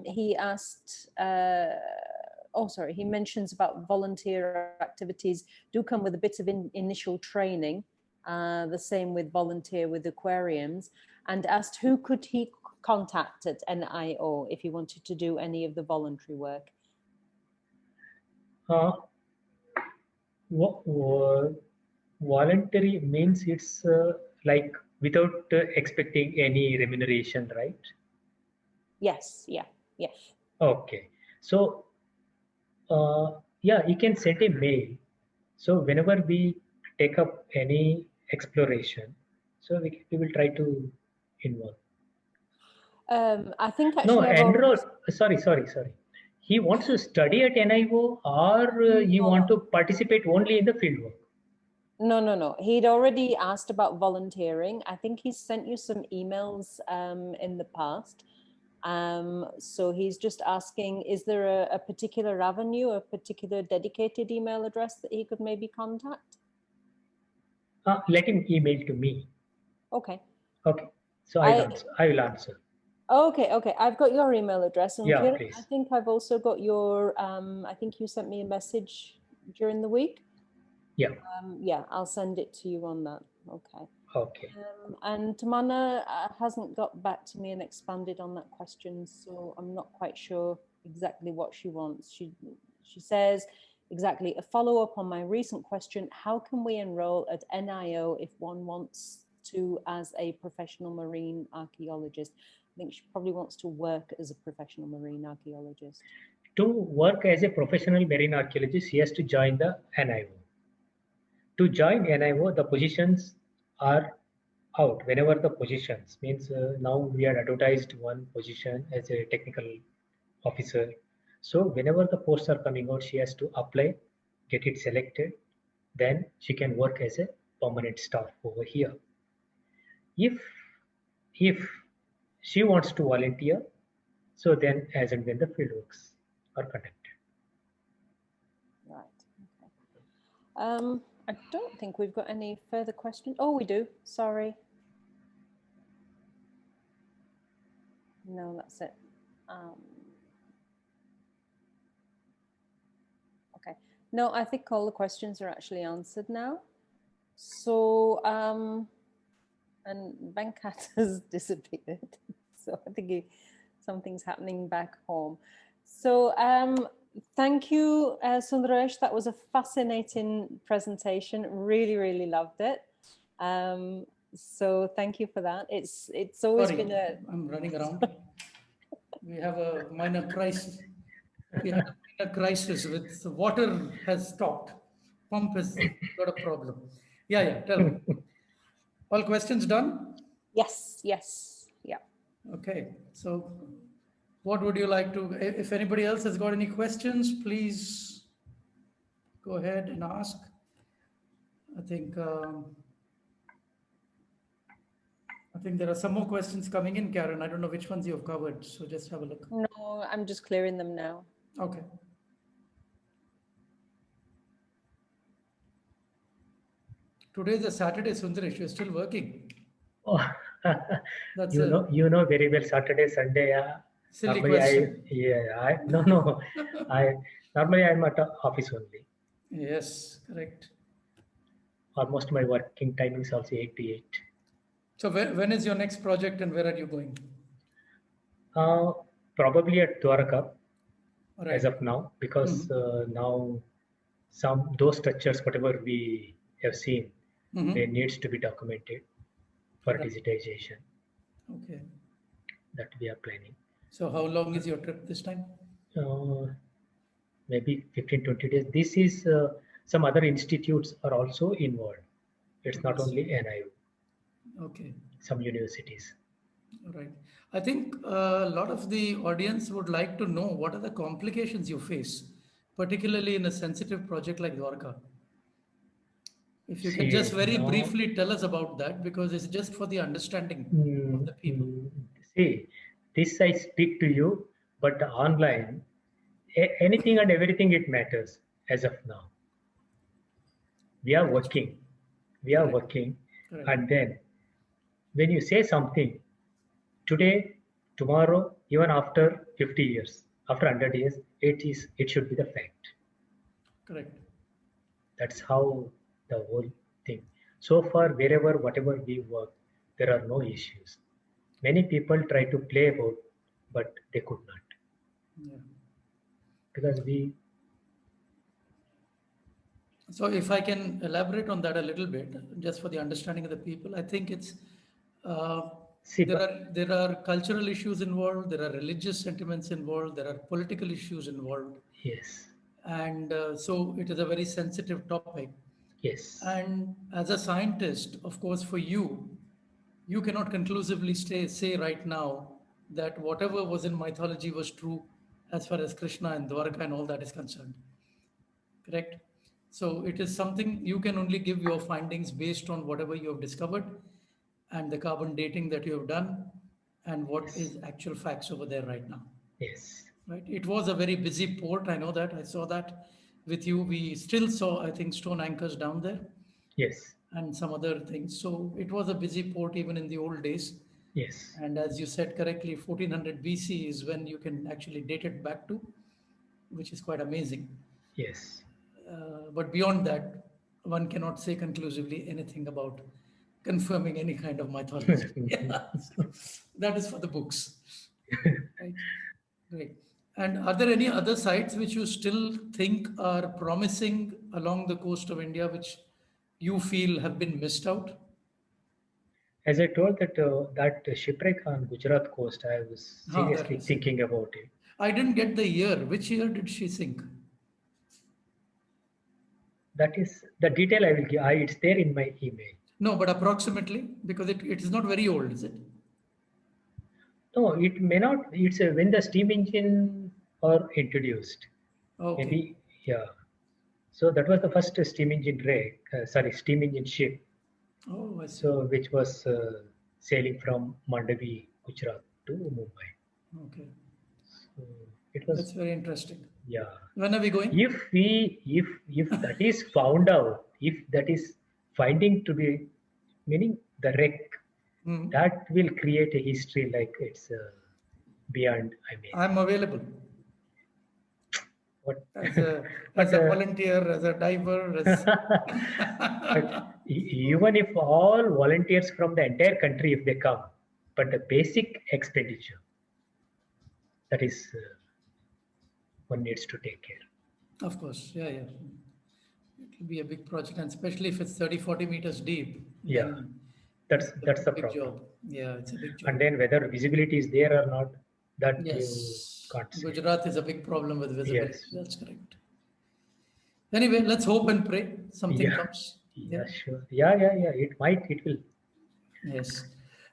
[SPEAKER 3] He asked, he mentions about volunteer activities do come with a bit of initial training, the same with volunteer with aquariums, and asked who could he contact at NIO if he wanted to do any of the voluntary work.
[SPEAKER 2] Voluntary means it's like without expecting any remuneration, right?
[SPEAKER 3] Yes, yeah.
[SPEAKER 2] Okay. So, yeah, you can send a mail. So whenever we take up any exploration, so we will try to involve.
[SPEAKER 3] I think
[SPEAKER 2] No,
[SPEAKER 3] actually I've already.
[SPEAKER 2] enroll. Sorry. He wants to study at NIO, or he want to participate only in the fieldwork.
[SPEAKER 3] No. He'd already asked about volunteering. I think he's sent you some emails in the past. So he's just asking, is there a particular avenue, a particular dedicated email address that he could maybe contact?
[SPEAKER 2] Let him email to me.
[SPEAKER 3] Okay.
[SPEAKER 2] Okay. So I will answer.
[SPEAKER 3] Okay, I've got your email address, and
[SPEAKER 2] Yeah,
[SPEAKER 3] Kiran,
[SPEAKER 2] please.
[SPEAKER 3] I think I've also got your. I think you sent me a message during the week.
[SPEAKER 2] Yeah.
[SPEAKER 3] Yeah, I'll send it to you on that. Okay.
[SPEAKER 2] Okay.
[SPEAKER 3] And Tamana hasn't got back to me and expanded on that question, so I'm not quite sure exactly what she wants. She says exactly a follow up on my recent question: how can we enroll at NIO if one wants to as a professional marine archaeologist? I think she probably wants to work as a professional marine archaeologist.
[SPEAKER 2] To work as a professional marine archaeologist, he has to join the NIO. To join NIO, the positions are out. Whenever the positions means now we are advertised one position as a technical officer. So whenever the posts are coming out, she has to apply, get it selected, then she can work as a permanent staff over here. If she wants to volunteer, so then as and when the field works are conducted.
[SPEAKER 3] Right. Okay. I don't think we've got any further questions. Oh, we do. Sorry. No, that's it. Okay. No, I think all the questions are actually answered now. So, and Venkat has disappeared. So I think something's happening back home. So thank you, Sundaresh. That was a fascinating presentation. Really, really loved it. So thank you for that. It's always been a...
[SPEAKER 1] I'm running around. We have a minor crisis. We have a minor crisis with the water has stopped. Pump has got a problem. Yeah, tell me. All questions done?
[SPEAKER 3] Yes, yeah.
[SPEAKER 1] Okay, so what would you like to, if anybody else has got any questions, please go ahead and ask. I think there are some more questions coming in, Karen. I don't know which ones you have covered, so just have a look.
[SPEAKER 3] No, I'm just clearing them now.
[SPEAKER 1] Okay. Today is a Saturday, Sundaresh. You're still working.
[SPEAKER 2] Oh,
[SPEAKER 1] That's
[SPEAKER 2] you know very well Saturday, Sunday.
[SPEAKER 1] Silly
[SPEAKER 2] normally
[SPEAKER 1] question.
[SPEAKER 2] No. Normally I'm at office only.
[SPEAKER 1] Yes, correct.
[SPEAKER 2] Almost my working timing is also 8 to 8.
[SPEAKER 1] So when is your next project and where are you going?
[SPEAKER 2] Probably at Dwarka
[SPEAKER 1] Right.
[SPEAKER 2] as of now, because now those structures, whatever we have seen, they needs to be documented for digitization.
[SPEAKER 1] Okay.
[SPEAKER 2] That we are planning.
[SPEAKER 1] So how long is your trip this time?
[SPEAKER 2] Maybe 15-20 days. This is some other institutes are also involved. It's not only NIU.
[SPEAKER 1] Okay.
[SPEAKER 2] Some universities.
[SPEAKER 1] All right. I think a lot of the audience would like to know what are the complications you face, particularly in a sensitive project like Dwarka. If you can just very briefly tell us about that, because it's just for the understanding of the people.
[SPEAKER 2] See, this I speak to you, but online, anything and everything it matters as of now. We are working. And then when you say something, today, tomorrow, even after 50 years, after 100 years, it should be the fact.
[SPEAKER 1] Correct.
[SPEAKER 2] That's how the whole thing. So far, whatever we work, there are no issues. Many people try to play about, but they could not.
[SPEAKER 1] Yeah.
[SPEAKER 2] Because
[SPEAKER 1] So if I can elaborate on that a little bit, just for the understanding of the people, I think it's there are cultural issues involved, there are religious sentiments involved, there are political issues involved.
[SPEAKER 2] Yes.
[SPEAKER 1] And so it is a very sensitive topic.
[SPEAKER 2] Yes.
[SPEAKER 1] And as a scientist, of course, for you cannot conclusively say right now that whatever was in mythology was true as far as Krishna and Dwarka and all that is concerned. Correct? So it is something you can only give your findings based on whatever you have discovered and the carbon dating that you have done and what is actual facts over there right now.
[SPEAKER 2] Yes.
[SPEAKER 1] Right. It was a very busy port. I know that. I saw that with you. We still saw, I think, stone anchors down there.
[SPEAKER 2] Yes.
[SPEAKER 1] And some other things. So it was a busy port even in the old days.
[SPEAKER 2] Yes.
[SPEAKER 1] And as you said correctly, 1400 BC is when you can actually date it back to, which is quite amazing.
[SPEAKER 2] Yes.
[SPEAKER 1] But beyond that, one cannot say conclusively anything about confirming any kind of mythology. Yeah. That is for the books. Right. Great. And are there any other sites which you still think are promising along the coast of India, which you feel have been missed out?
[SPEAKER 2] As I told that that shipwreck on Gujarat coast, I was
[SPEAKER 1] Ah, that
[SPEAKER 2] seriously
[SPEAKER 1] was.
[SPEAKER 2] thinking about it.
[SPEAKER 1] I didn't get the year. Which year did she sink?
[SPEAKER 2] That is the detail I will give. It's there in my email.
[SPEAKER 1] No, but approximately, because it is not very old, is it?
[SPEAKER 2] No, it may not. It's when the steam engine are introduced.
[SPEAKER 1] Okay.
[SPEAKER 2] Maybe, yeah. So that was the first steam engine wreck. Steam engine ship.
[SPEAKER 1] Oh, I see.
[SPEAKER 2] So which was sailing from Mandavi, Gujarat to Mumbai.
[SPEAKER 1] Okay.
[SPEAKER 2] So it
[SPEAKER 1] That's
[SPEAKER 2] was,
[SPEAKER 1] very interesting.
[SPEAKER 2] yeah.
[SPEAKER 1] When are we going?
[SPEAKER 2] If that is found out, if that is finding to be, meaning the wreck,
[SPEAKER 1] Hmm.
[SPEAKER 2] that will create a history like it's beyond. I mean,
[SPEAKER 1] I'm available
[SPEAKER 2] what?
[SPEAKER 1] as a
[SPEAKER 2] But
[SPEAKER 1] volunteer, as a diver, as
[SPEAKER 2] but even if all volunteers from the entire country, if they come, but the basic expenditure, that is one needs to take care.
[SPEAKER 1] of course, yeah, yeah. It will be a big project, and especially if it's 30, 40 meters deep,
[SPEAKER 2] Yeah,
[SPEAKER 1] then
[SPEAKER 2] that's
[SPEAKER 1] it's a
[SPEAKER 2] the
[SPEAKER 1] big
[SPEAKER 2] problem.
[SPEAKER 1] job. Yeah, it's a big
[SPEAKER 2] And
[SPEAKER 1] job.
[SPEAKER 2] then whether visibility is there or not, that you
[SPEAKER 1] Yes.
[SPEAKER 2] can't say.
[SPEAKER 1] Gujarat is a big problem with visibility.
[SPEAKER 2] Yes.
[SPEAKER 1] That's correct. Anyway, let's hope and pray something
[SPEAKER 2] Yeah.
[SPEAKER 1] comes.
[SPEAKER 2] Yeah, sure. Yeah. It will.
[SPEAKER 1] Yes.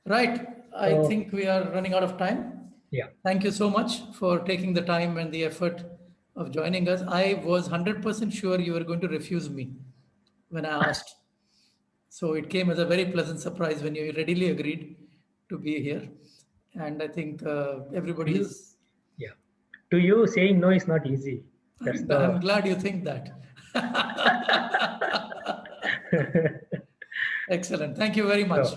[SPEAKER 1] Right. I
[SPEAKER 2] So,
[SPEAKER 1] think we are running out of time.
[SPEAKER 2] yeah.
[SPEAKER 1] Thank you so much for taking the time and the effort of joining us. I was 100% sure you were going to refuse me when I asked. So it came as a very pleasant surprise when you readily agreed to be here. And I think
[SPEAKER 2] To
[SPEAKER 1] everybody
[SPEAKER 2] you,
[SPEAKER 1] is.
[SPEAKER 2] yeah. To you, saying no is not easy. That's
[SPEAKER 1] I'm
[SPEAKER 2] the.
[SPEAKER 1] glad you think that. Excellent. Thank you very much.
[SPEAKER 2] So,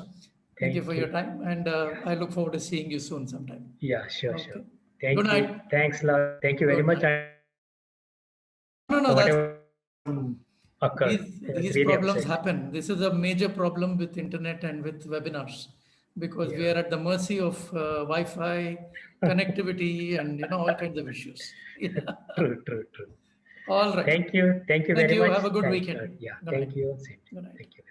[SPEAKER 1] Thank you
[SPEAKER 2] thank
[SPEAKER 1] for your
[SPEAKER 2] you.
[SPEAKER 1] time. And I look forward to seeing you soon sometime.
[SPEAKER 2] Yeah, sure.
[SPEAKER 1] Okay. Good
[SPEAKER 2] Thank you.
[SPEAKER 1] night.
[SPEAKER 2] Thanks a lot. Thank you very
[SPEAKER 1] Good
[SPEAKER 2] much.
[SPEAKER 1] night.
[SPEAKER 2] And
[SPEAKER 1] No, that's
[SPEAKER 2] whatever occurred,
[SPEAKER 1] these
[SPEAKER 2] really
[SPEAKER 1] problems
[SPEAKER 2] upset.
[SPEAKER 1] happen. This is a major problem with internet and with webinars because we
[SPEAKER 2] Yeah.
[SPEAKER 1] are at the mercy of Wi-Fi, connectivity, and all kinds of issues. Yeah.
[SPEAKER 2] True.
[SPEAKER 1] All right.
[SPEAKER 2] Thank you. Thank you
[SPEAKER 1] Thank
[SPEAKER 2] very
[SPEAKER 1] you.
[SPEAKER 2] much.
[SPEAKER 1] Have a good
[SPEAKER 2] Thanks a lot.
[SPEAKER 1] weekend.
[SPEAKER 2] Yeah.
[SPEAKER 1] Good night.
[SPEAKER 2] Thank you. Same.
[SPEAKER 1] Good night.
[SPEAKER 2] Thank you.